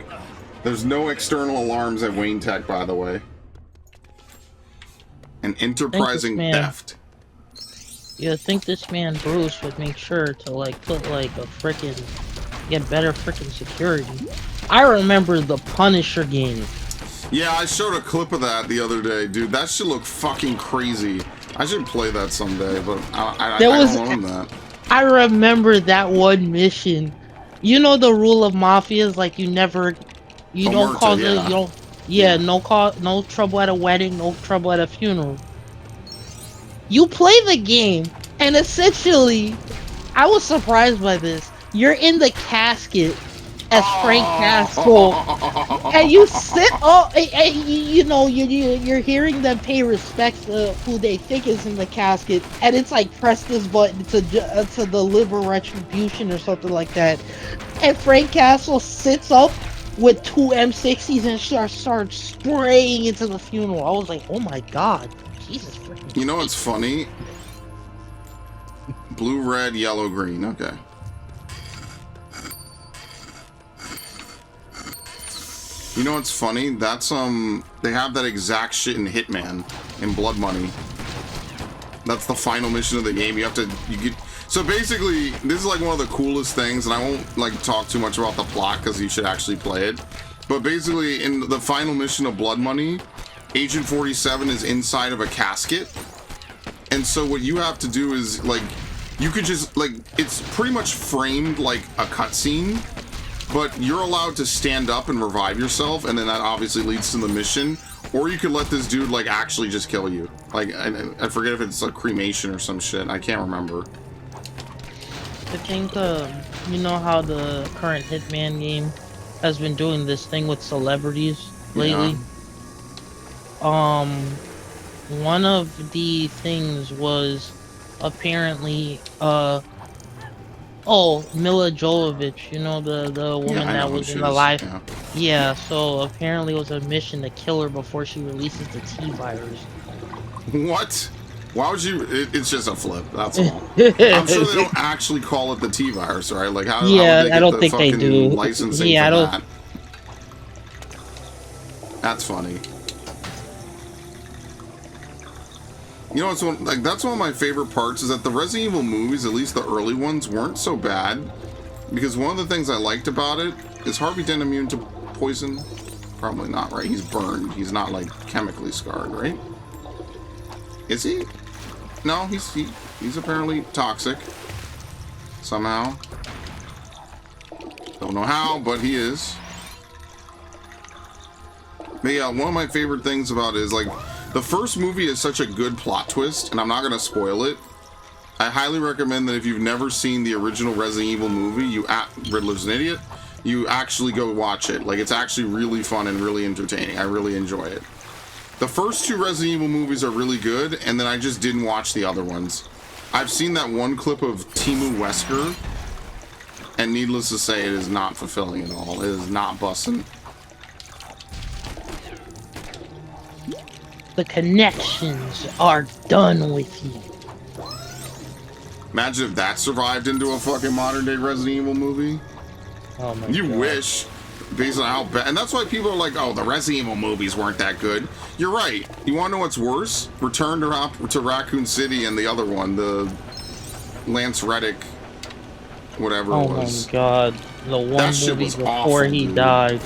There's no external alarms at Wayne Tech, by the way. An enterprising theft. You think this man Bruce would make sure to like put like a frickin' get better frickin' security. I remember the Punisher game. Yeah, I showed a clip of that the other day, dude. That should look fucking crazy. I should play that someday, but I don't own that. I remember that one mission. You know the rule of Mafia is like you don't cause it, you don't, no trouble at a wedding, no trouble at a funeral. You play the game, and essentially, I was surprised by this. You're in the casket as Frank Castle, and you sit up, and you know, you're hearing them pay respects to who they think is in the casket, and it's like press this button to deliver retribution or something like that. And Frank Castle sits up with two M60s and starts spraying into the funeral. I was like, oh my god, Jesus freaking. You know what's funny? Blue, red, yellow, green. Okay. You know what's funny? That's they have that exact shit in Hitman in Blood Money. That's the final mission of the game. So basically, this is like one of the coolest things, and I won't like talk too much about the plot because you should actually play it. But basically, in the final mission of Blood Money, Agent 47 is inside of a casket, and so what you have to do is like, you could just like, it's pretty much framed like a cutscene, but you're allowed to stand up and revive yourself, and then that obviously leads to the mission. Or you could let this dude like actually just kill you. Like I forget if it's a cremation or some shit. I can't remember. I think, you know how the current Hitman game has been doing this thing with celebrities lately? Yeah. One of the things was apparently, Milla Jovovich, you know, the woman that was in the live. Yeah, so apparently it was a mission to kill her before she releases the T-virus. What? Why would you? It's just a flip. That's all. I'm sure they don't actually call it the T-virus, right? Like how? Yeah, how would they get I don't think they do. Licensing yeah, for I don't. That? That's funny. You know, that's one of my favorite parts is that the Resident Evil movies, at least the early ones, weren't so bad. Because one of the things I liked about it is Harvey Dent immune to poison? Probably not, right? He's burned. He's not like chemically scarred, right? Is he? No, he's apparently toxic. Somehow. Don't know how, but he is. But yeah, one of my favorite things about it is like the first movie is such a good plot twist, and I'm not gonna spoil it. I highly recommend that if you've never seen the original Resident Evil movie, Riddler's an idiot, you actually go watch it. Like, it's actually really fun and really entertaining. I really enjoy it. The first 2 Resident Evil movies are really good, and then I just didn't watch the other ones. I've seen that one clip of Timu Wesker, and needless to say, it is not fulfilling at all. It is not bussin'. The connections are done with you. Imagine if that survived into a fucking modern day Resident Evil movie. Oh my You God. wish, based on how bad. And that's why people are like, oh, the Resident Evil movies weren't that good. You're right. You want to know what's worse? Return to Raccoon City and the other one, the Lance Reddick, whatever Oh it was. my God. The one That shit movie was before awful, he dude. died.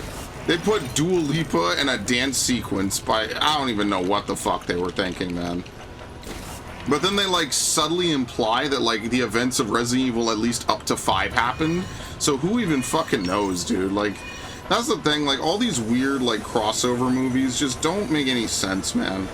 They put Dua Lipa in a dance sequence by, I don't even know what the fuck they were thinking, man. But then they like subtly imply that like the events of Resident Evil at least up to 5 happened. So who even fucking knows, dude? Like, that's the thing, like all these weird like crossover movies just don't make any sense, man.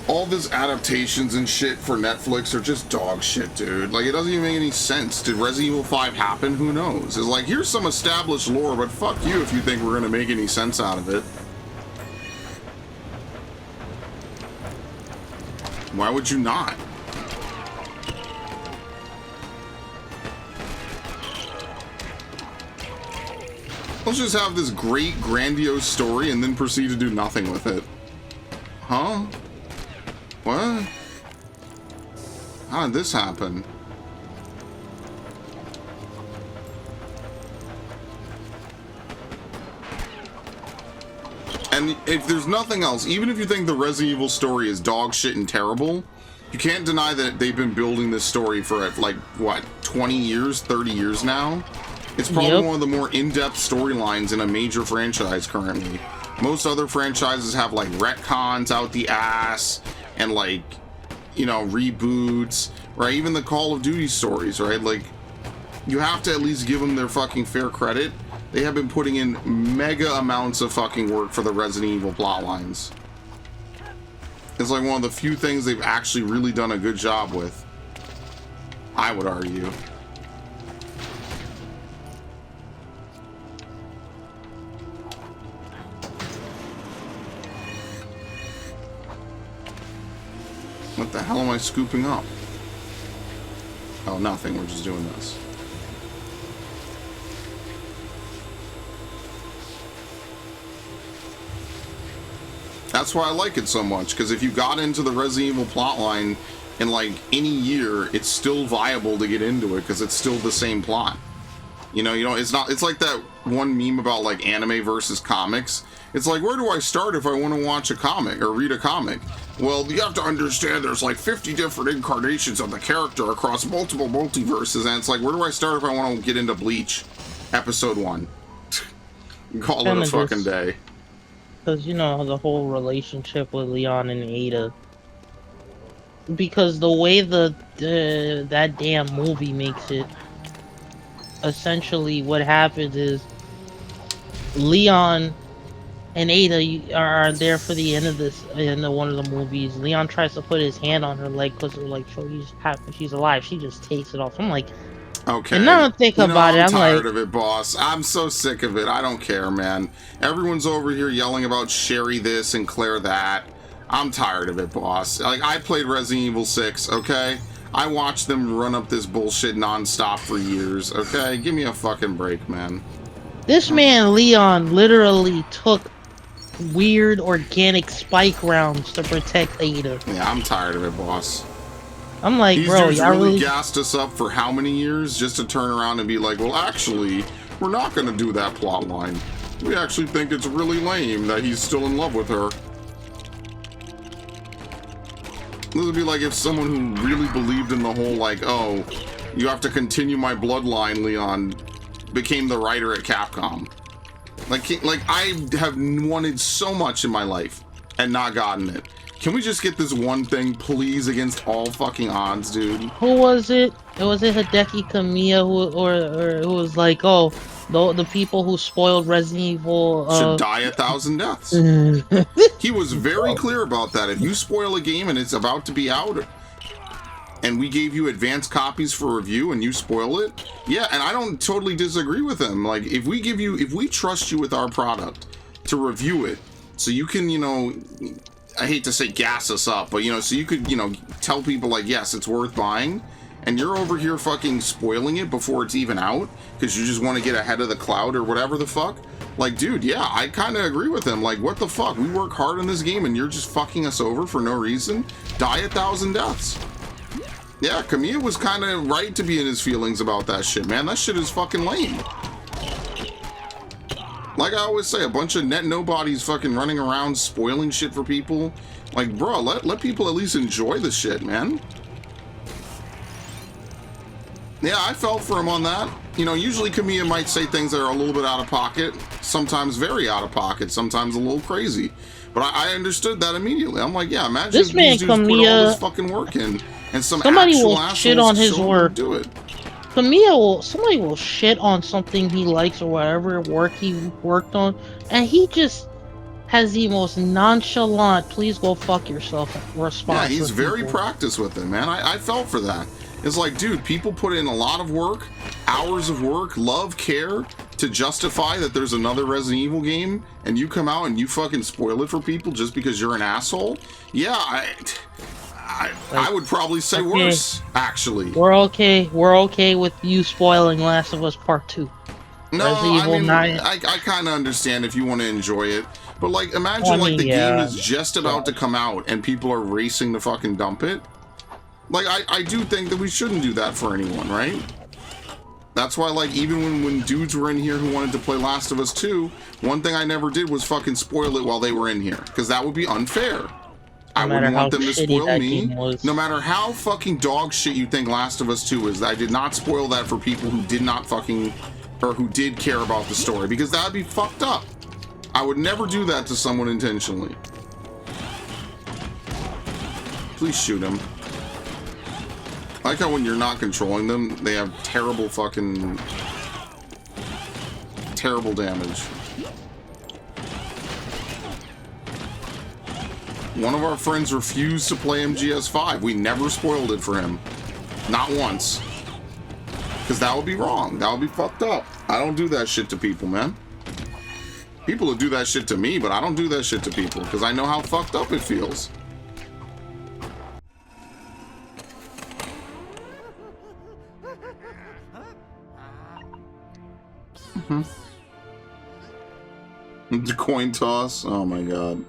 All these adaptations and shit for Netflix are just dog shit, dude. Like, it doesn't even make any sense. Did Resident Evil 5 happen? Who knows? It's like, here's some established lore, but fuck you if you think we're gonna make any sense out of it. Why would you not? Let's just have this great, grandiose story and then proceed to do nothing with it. Huh? What? How did this happen? And if there's nothing else, even if you think the Resident Evil story is dog shit and terrible, you can't deny that they've been building this story for like, what, 20 years, 30 years now? It's probably one of the more in-depth storylines in a major franchise currently. Most other franchises have like retcons out the ass and like, you know, reboots, right? Even the Call of Duty stories, right? Like, you have to at least give them their fucking fair credit. They have been putting in mega amounts of fucking work for the Resident Evil plotlines. It's like one of the few things they've actually really done a good job with, I would argue. What the hell am I scooping up? Oh, nothing. We're just doing this. That's why I like it so much, because if you got into the Resident Evil plotline in like any year, it's still viable to get into it because it's still the same plot. You know, it's not, it's like that one meme about like anime versus comics. It's like, where do I start if I want to watch a comic or read a comic? Well, you have to understand there's like 50 different incarnations of the character across multiple multiverses, and it's like, where do I start if I want to get into Bleach? Episode 1. Call it a fucking day. Because, you know, the whole relationship with Leon and Ada. Because the way that damn movie makes it, essentially what happens is Leon and Ada are there for the end of one of the movies. Leon tries to put his hand on her leg because like, she's alive. She just takes it off. I'm like, okay. And now I think about it, I'm I'm tired like, of it, boss. I'm so sick of it. I don't care, man. Everyone's over here yelling about Sherry this and Claire that. I'm tired of it, boss. Like, I played Resident Evil 6, okay? I watched them run up this bullshit nonstop for years, okay? Give me a fucking break, man. This man, Leon, literally took weird organic spike rounds to protect Ada. Yeah, I'm tired of it, boss. I'm like, These bro, dudes y'all really really gassed us up for how many years just to turn around and be like, well, actually, we're not going to do that plot line. We actually think it's really lame that he's still in love with her. This would be like if someone who really believed in the whole, like, oh, you have to continue my bloodline, Leon, became the writer at Capcom. Like I have wanted so much in my life and not gotten it. Can we just get this one thing, please, against all fucking odds, dude? Who was it? Was it Hideki Kamiya who was like, oh, the people who spoiled Resident Evil should die 1,000 deaths. He was very clear about that. If you spoil a game and it's about to be out, and we gave you advanced copies for review and you spoil it, yeah, and I don't totally disagree with him. Like, if we trust you with our product to review it, So you can, you know, I hate to say gas us up, but, you know, so you could, you know, tell people, like, yes, it's worth buying, and you're over here fucking spoiling it before it's even out, because you just want to get ahead of the cloud or whatever the fuck. Like, dude, yeah, I kind of agree with him. Like, what the fuck? We work hard in this game, and you're just fucking us over for no reason? Die 1,000 deaths. Yeah, Kamiya was kind of right to be in his feelings about that shit, man. That shit is fucking lame. Like I always say, a bunch of net nobodies fucking running around spoiling shit for people. Like, bro, let people at least enjoy the shit, man. Yeah, I felt for him on that. You know, usually Kamiya might say things that are a little bit out of pocket, sometimes very out of pocket, sometimes a little crazy. But I understood that immediately. I'm like, yeah, imagine This if man these dudes put all Kamiya, this fucking work in, and somebody actual will shit assholes on his show him work. to do it. Somebody will shit on something he likes or whatever work he worked on, and he just has the most nonchalant, please go fuck yourself response. Yeah, he's for very people. practiced with it, man. I felt for that. It's like, dude, people put in a lot of work, hours of work, love, care, to justify that there's another Resident Evil game, and you come out and you fucking spoil it for people just because you're an asshole? Yeah, I would probably say okay, worse, actually. We're okay with you spoiling Last of Us Part 2. No, Resident I Evil mean, 9. I kind of understand if you want to enjoy it, but like, imagine like the game is just about to come out and people are racing to fucking dump it. Like, I do think that we shouldn't do that for anyone, right? That's why, like, even when dudes were in here who wanted to play Last of Us 2, one thing I never did was fucking spoil it while they were in here, because that would be unfair. I wouldn't want them to spoil me. No matter how fucking dog shit you think Last of Us 2 is, I did not spoil that for people who did not fucking, or who did care about the story, because that would be fucked up. I would never do that to someone intentionally. Please shoot him. I like how when you're not controlling them, they have terrible fucking... terrible damage. One of our friends refused to play MGS5. We never spoiled it for him. Not once. Because that would be wrong. That would be fucked up. I don't do that shit to people, man. People will do that shit to me, but I don't do that shit to people because I know how fucked up it feels. The coin toss. Oh my god.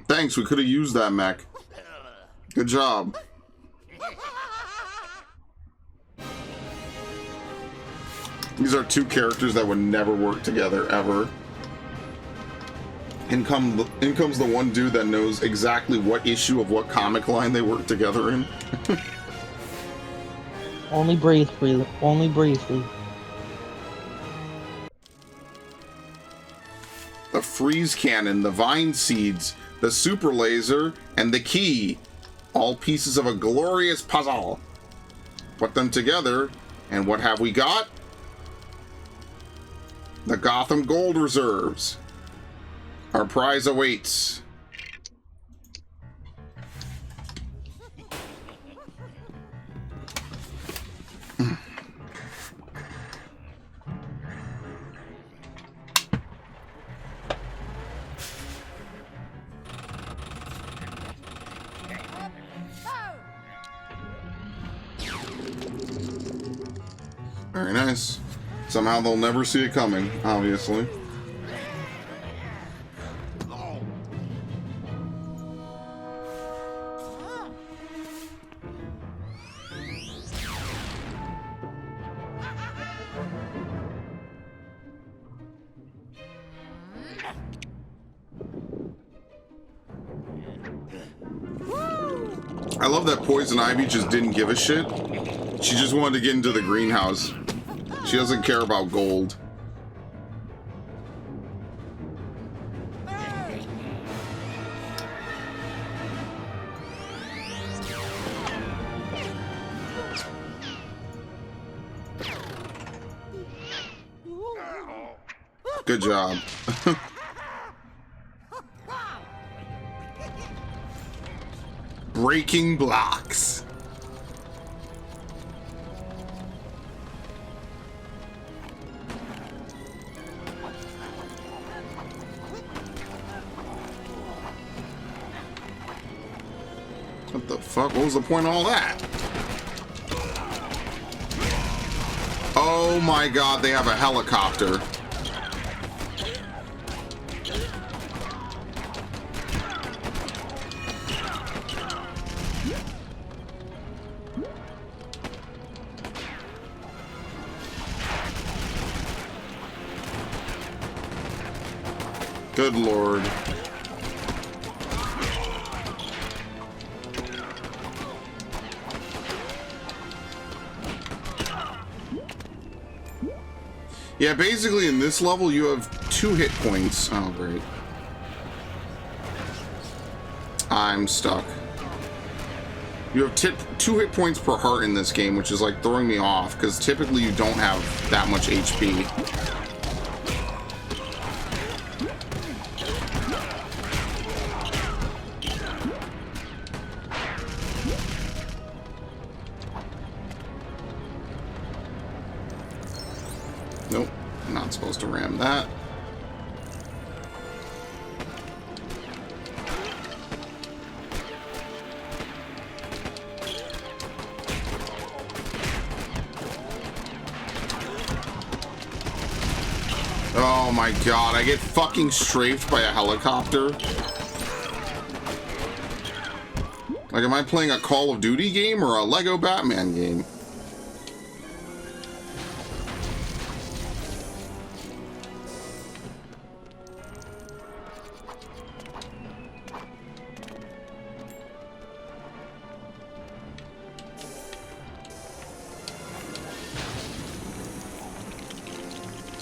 Thanks, we could have used that mech. Good job. These are two characters that would never work together, ever. In comes the one dude that knows exactly what issue of what comic line they work together in. Only briefly. Only briefly. The freeze cannon, the vine seeds, the super laser, and the key. All pieces of a glorious puzzle. Put them together, and what have we got? The Gotham Gold Reserves. Our prize awaits. Very nice. Somehow they'll never see it coming, obviously. I love that Poison Ivy just didn't give a shit. She just wanted to get into the greenhouse. She doesn't care about gold. Good job. breaking blocks. What the fuck? What was the point of all that? Oh my god, they have a helicopter. Good lord. Yeah, basically in this level you have 2 hit points. Oh, great. I'm stuck. You have 2 hit points per heart in this game, which is like throwing me off, because typically you don't have that much HP. Nope, not supposed to ram that. Oh my god, I get fucking strafed by a helicopter. Like, am I playing a Call of Duty game or a Lego Batman game?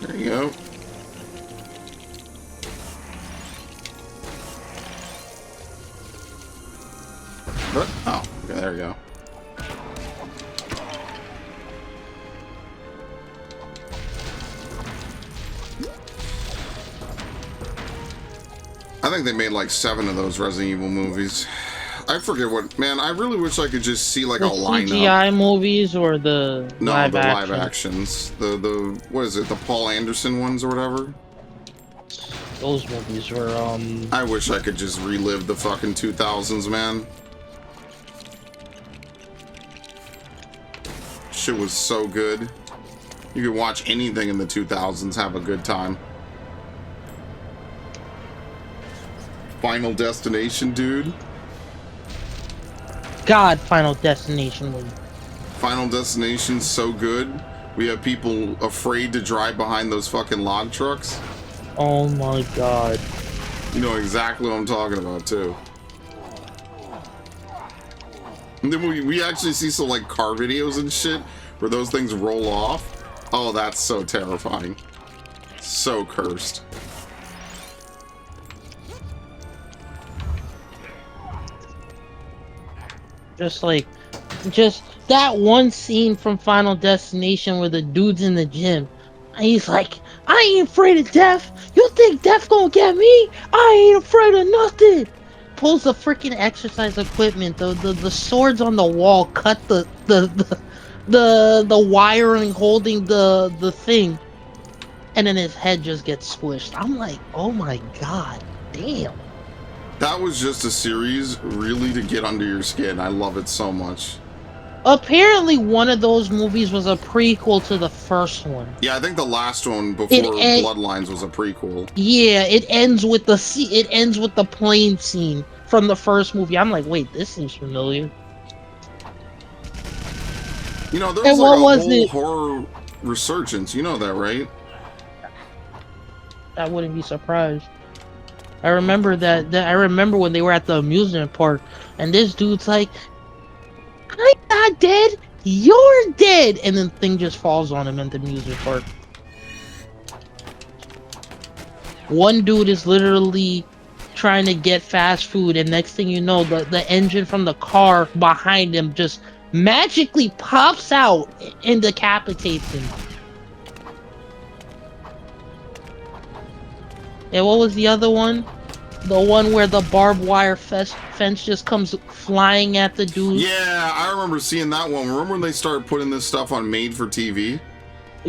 There you go. What? Oh, okay, there you go. I think they made like 7 of those Resident Evil movies. I forget what, man, I really wish I could just see like the a lineup. CGI movies or the live action? Live actions. The what is it, the Paul Anderson ones or whatever? Those movies were, I wish I could just relive the fucking 2000s, man. Shit was so good. You could watch anything in the 2000s, have a good time. Final Destination, dude. God, Final Destination was... Final Destination's so good. We have people afraid to drive behind those fucking log trucks. Oh my god. You know exactly what I'm talking about, too. And then we actually see some, like, car videos and shit where those things roll off. Oh, that's so terrifying. So cursed. Just that one scene from Final Destination where the dude's in the gym. And he's like, I ain't afraid of death. You think death gonna get me? I ain't afraid of nothing. Pulls the freaking exercise equipment. The swords on the wall cut the wiring holding the thing. And then his head just gets squished. I'm like, oh my god, damn. That was just a series really to get under your skin. I love it so much. Apparently one of those movies was a prequel to the first one. Yeah, I think the last one before Bloodlines was a prequel. Yeah, it ends with the plane scene from the first movie. I'm like, wait, this seems familiar. You know, there was like a whole horror resurgence. You know that, right? I wouldn't be surprised. I remember that I remember when they were at the amusement park, and this dude's like, I'm not dead, you're dead, and then thing just falls on him at the amusement park. One dude is literally trying to get fast food, and next thing you know, the engine from the car behind him just magically pops out and decapitates him. And what was the other one? The one where the barbed wire fence just comes flying at the dude. Yeah, I remember seeing that one. Remember when they started putting this stuff on Made for TV?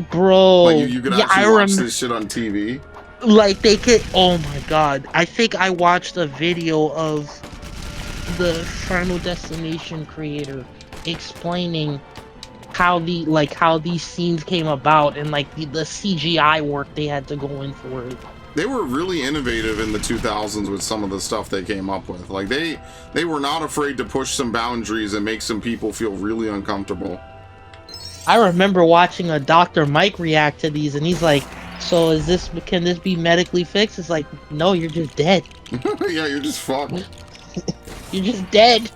Bro. Like you could yeah, actually I watch remember. this shit on TV. Like they could. Oh my god! I think I watched a video of the Final Destination creator explaining how these scenes came about and like the CGI work they had to go in for it. They were really innovative in the 2000s with some of the stuff they came up with. Like they were not afraid to push some boundaries and make some people feel really uncomfortable. I remember watching a Dr. Mike react to these, and he's like, "So can this be medically fixed?" It's like, no, you're just dead. Yeah, you're just fucked. You're just dead.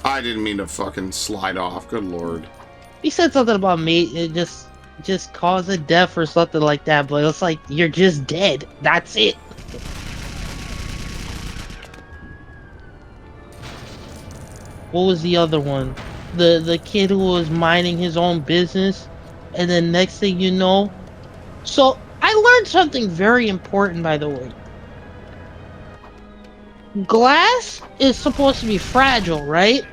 I didn't mean to fucking slide off. Good lord. He said something about me. It just cause a death or something like that, but it's like you're just dead. That's it. What was the other one? The kid who was minding his own business, and then next thing you know, so I learned something very important, by the way. Glass is supposed to be fragile, right?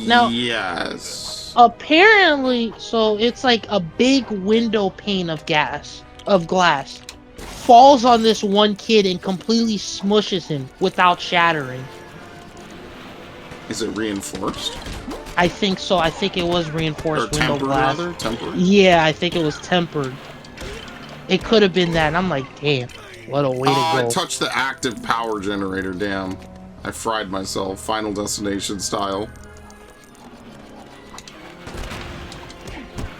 Now, yes. apparently, so it's like a big window pane of glass, falls on this one kid and completely smushes him without shattering. Is it reinforced? I think so. I think it was reinforced Or window tempered, glass. rather? Tempered? Yeah, I think it was tempered. It could have been that. And I'm like, damn, what a way to I go. touched the active power generator. Damn. I fried myself. Final Destination style.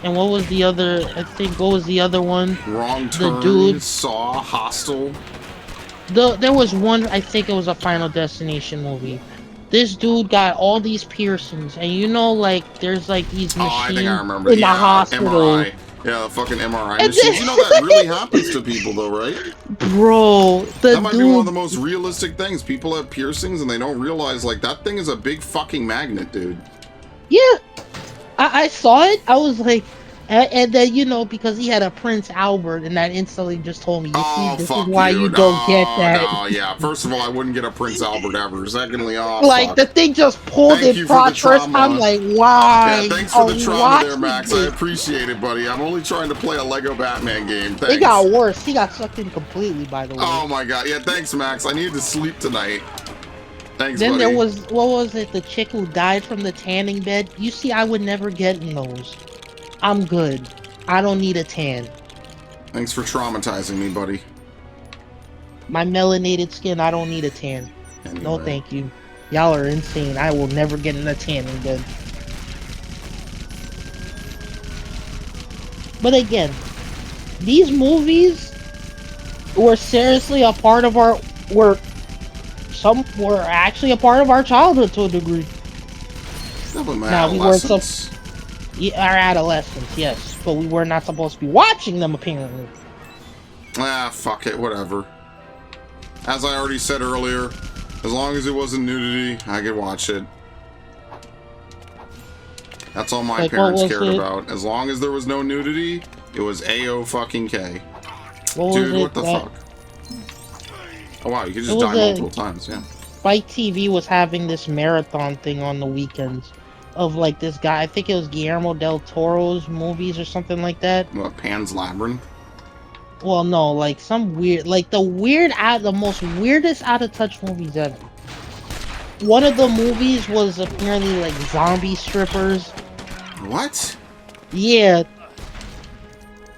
And what was the other? I think what was the other one? Wrong Turn. The dude. Saw. Hostel. There was one. I think it was a Final Destination movie. This dude got all these piercings, and you know, like there's like these machines I think I remember. in Yeah, the hospital. MRI. Yeah, the fucking MRI And machines. then- You know that really happens to people, though, right? Bro, That might be one of the most realistic things. People have piercings and they don't realize, like, that thing is a big fucking magnet, dude. Yeah, I saw it. I was like, and then you know because he had a Prince Albert, and that instantly just told me, you see, this is why you don't get that. No, yeah. First of all, I wouldn't get a Prince Albert ever. Secondly, Like fuck. the thing just pulled Thank you it for the first. trauma. I'm like, why? Yeah, thanks for the trauma Watch there, Max. this. I appreciate it, buddy. I'm only trying to play a Lego Batman game. Thanks. It got worse. He got sucked in completely, by the way. Oh my god. Yeah, thanks, Max. I needed to sleep tonight. Thanks, Then buddy. there was, what was it? The chick who died from the tanning bed. You see, I would never get in those. I'm good. I don't need a tan. Thanks for traumatizing me, buddy. My melanated skin, I don't need a tan. Anyway. No, thank you. Y'all are insane. I will never get in a tanning bed. But again, these movies were seriously a part of our some were actually a part of our childhood to a degree. Yeah, but my Now, we weren't so- adolescence. Yeah, our adolescence, yes, but we were not supposed to be watching them apparently. Ah, fuck it, whatever. As I already said earlier, as long as it wasn't nudity, I could watch it. That's all my Like, what parents was cared it? about. As long as there was no nudity, it was A-O-fucking-K. What was Dude, it what the that fuck? Oh wow, you could It just was die a- multiple times, yeah. Spike TV was having this marathon thing on the weekends of like this guy, I think it was Guillermo del Toro's movies or something like that. What, Pan's Labyrinth? Well, no, like some weird, like the most weirdest out of touch movies ever. One of the movies was apparently like zombie strippers. What? Yeah.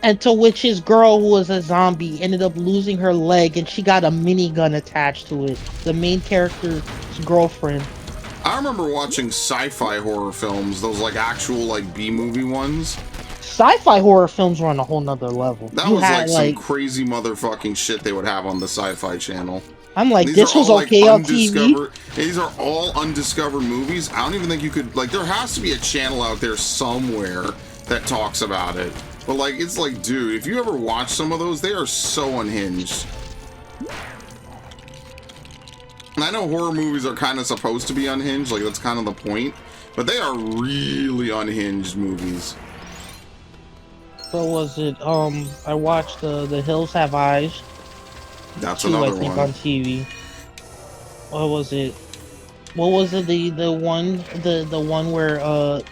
And to which his girl, who was a zombie, ended up losing her leg and she got a minigun attached to it. The main character's girlfriend. I remember watching sci-fi horror films, those like actual like B-movie ones. Sci-fi horror films were on a whole nother level. That You was had, like some crazy motherfucking shit they would have on the Sci-Fi Channel. I'm like, These this are was all, like, okay on TV. These are all undiscovered movies. I don't even think you could, like, there has to be a channel out there somewhere that talks about it. But, like, it's like, dude, if you ever watch some of those, they are so unhinged. And I know horror movies are kind of supposed to be unhinged, like, that's kind of the point. But they are really unhinged movies. What was it? I watched The Hills Have Eyes. That's two, I another think, one. on TV. What was it? What was it? The one where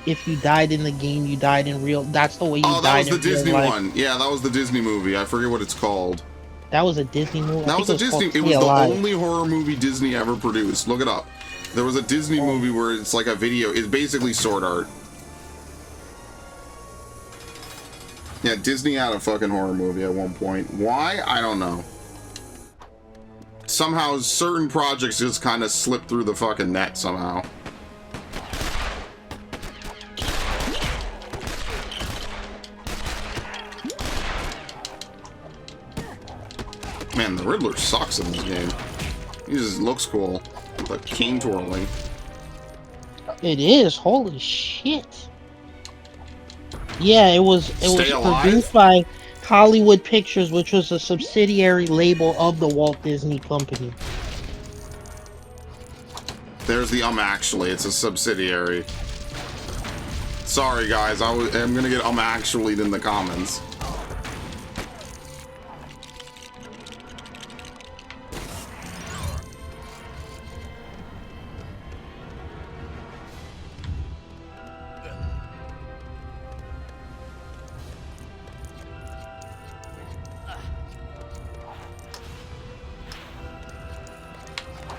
if you died in the game, you died in real. That's the way you Oh, that was died the in real Disney life. one. Yeah, that was the Disney movie. I forget what it's called. That was a Disney movie. I That think was it a was called Disney. It Stay was the Alive. only horror movie Disney ever produced. Look it up. There was a Disney movie where it's like a video. It's basically sword art. Yeah, Disney had a fucking horror movie at one point. Why? I don't know. Somehow, certain projects just kind of slip through the fucking net somehow. Man, the Riddler sucks in this game. He just looks cool. With a cane twirling. It is. Holy shit. Yeah, it was Stay Alive? produced by Hollywood Pictures, which was a subsidiary label of the Walt Disney Company. There's the actually. It's a subsidiary. Sorry, guys. I'm gonna get actually in the comments.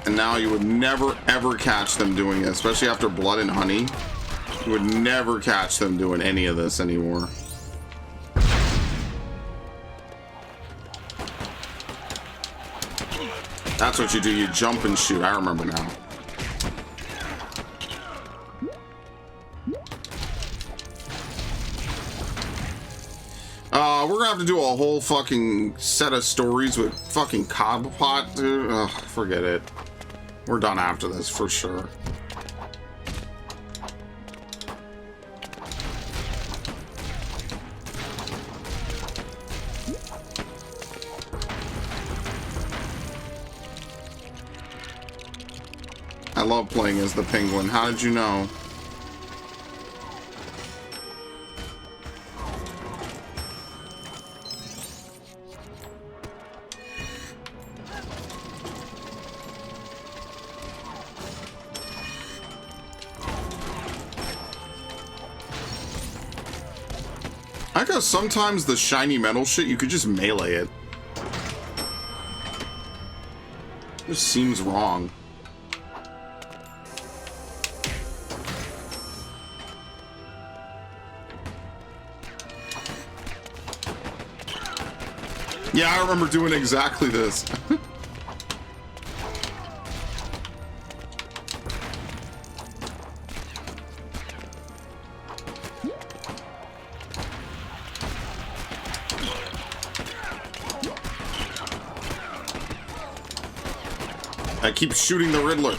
And now you would never ever catch them doing it, especially after Blood and Honey. You would never catch them doing any of this anymore. That's what you do, you jump and shoot. I remember now. We're gonna have to do a whole fucking set of stories with fucking Cobblepot, dude. Ugh, forget it. We're done after this, for sure. I love playing as the Penguin. How did you know? I guess sometimes the shiny metal shit, you could just melee it. This seems wrong. Yeah, I remember doing exactly this. I keep shooting the Riddler.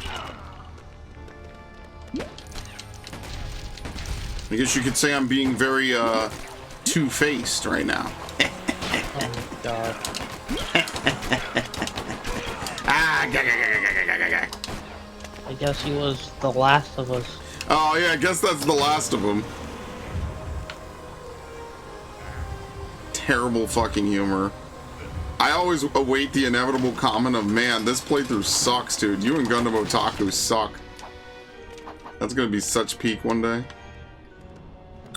I guess you could say I'm being very, two-faced right now. Oh my god. I guess he was the last of us. Oh, yeah, I guess that's the last of them. Terrible fucking humor. I always await the inevitable comment of, man, this playthrough sucks, dude. You and Gundam Otaku suck. That's gonna be such peak one day.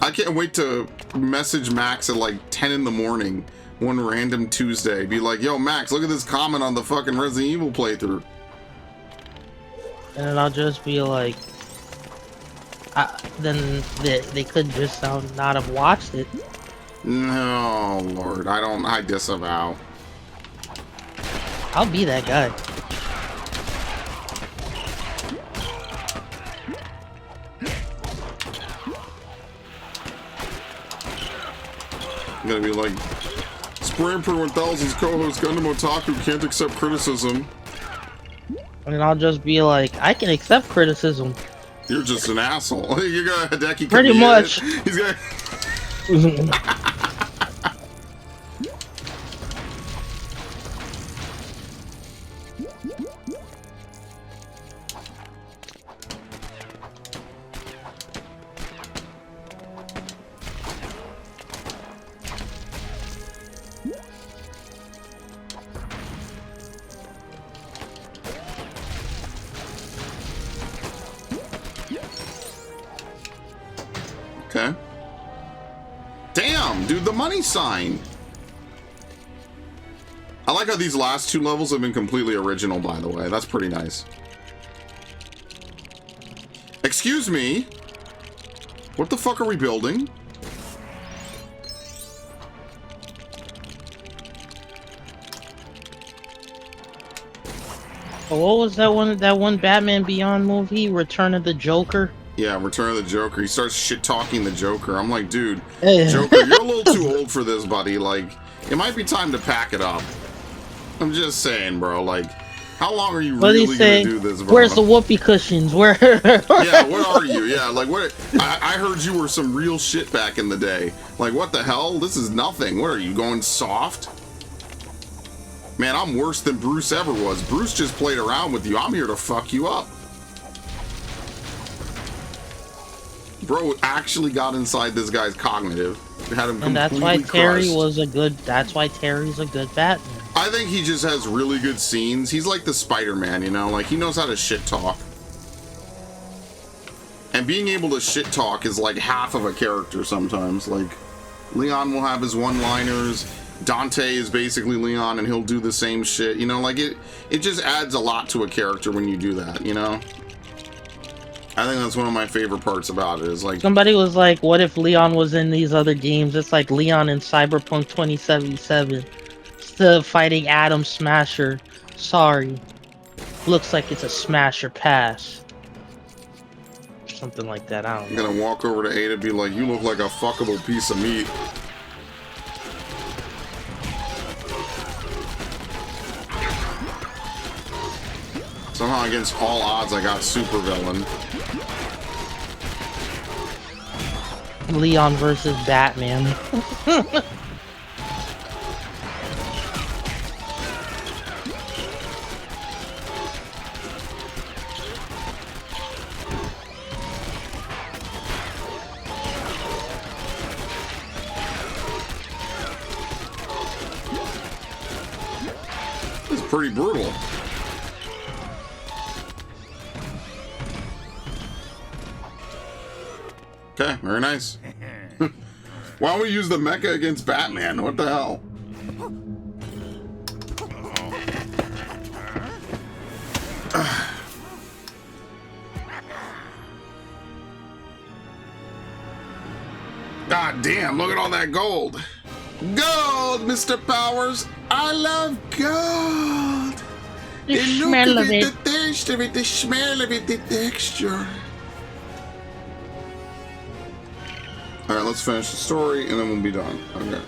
I can't wait to message Max at like 10 in the morning, one random Tuesday. Be like, yo, Max, look at this comment on the fucking Resident Evil playthrough. And then I'll just be like... then they could just not have watched it. No, Lord, I disavow. I'll be that guy. I'm gonna be like, Spramper 1000's co-host Gundam Otaku can't accept criticism. And I'll just be like, I can accept criticism. You're just an asshole. You got Hideki. Pretty much. He's got. Okay. Damn, dude, the money sign. I like how these last 2 levels have been completely original, by the way. That's pretty nice. Excuse me. What the fuck are we building? What was that one Batman Beyond movie, Return of the Joker? Yeah, Return of the Joker. He starts shit-talking the Joker. I'm like, dude, Hey. Joker, you're a little too old for this, buddy. Like, it might be time to pack it up. I'm just saying, bro. Like, how long are you really gonna do this, bro? Where's the whoopee cushions? Where? Yeah, what are you? Yeah, like, what? I heard you were some real shit back in the day. Like, what the hell? This is nothing. What are you, going soft? Man, I'm worse than Bruce ever was. Bruce just played around with you. I'm here to fuck you up. Bro actually got inside this guy's cognitive. Had him completely And that's why Terry crushed. was a good. That's why Terry's a good Batman. I think he just has really good scenes. He's like the Spider-Man, you know? Like, he knows how to shit talk. And being able to shit talk is like half of a character sometimes. Like, Leon will have his one-liners. Dante is basically Leon, and he'll do the same shit. You know, like, it just adds a lot to a character when you do that, you know? I think that's one of my favorite parts about it, is like... Somebody was like, what if Leon was in these other games? It's like Leon in Cyberpunk 2077. Instead of fighting Adam Smasher. Sorry. Looks like it's a Smasher pass. Something like that, I don't I'm know. gonna walk over to Ada and be like, you look like a fuckable piece of meat. Somehow against all odds I got super villain. Leon versus Batman. This is pretty brutal. Okay, very nice. Why don't we use the mecha against Batman? What the hell? God damn, look at all that gold. Gold, Mr. Powers. I love gold. The look smell of it. the taste of it, the smell of it, the texture. Alright, let's finish the story and then we'll be done. Okay.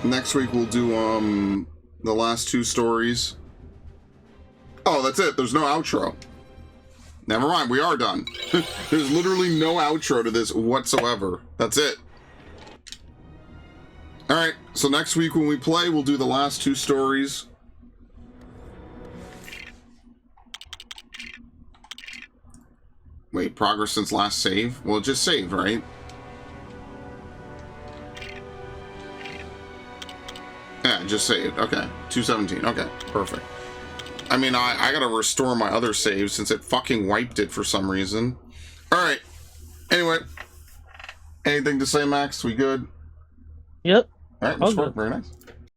Next week we'll do the last 2 stories. Oh, that's it. There's no outro. Never mind, we are done. There's literally no outro to this whatsoever. That's it. Alright, so next week when we play, we'll do the last 2 stories. Wait, progress since last save? Well, it just saved, right? Yeah, just saved. Okay. 217. Okay, perfect. I mean, I gotta restore my other save since it fucking wiped it for some reason. Alright. Anyway. Anything to say, Max? We good? Yep. Alright, All let's good. work. Very nice.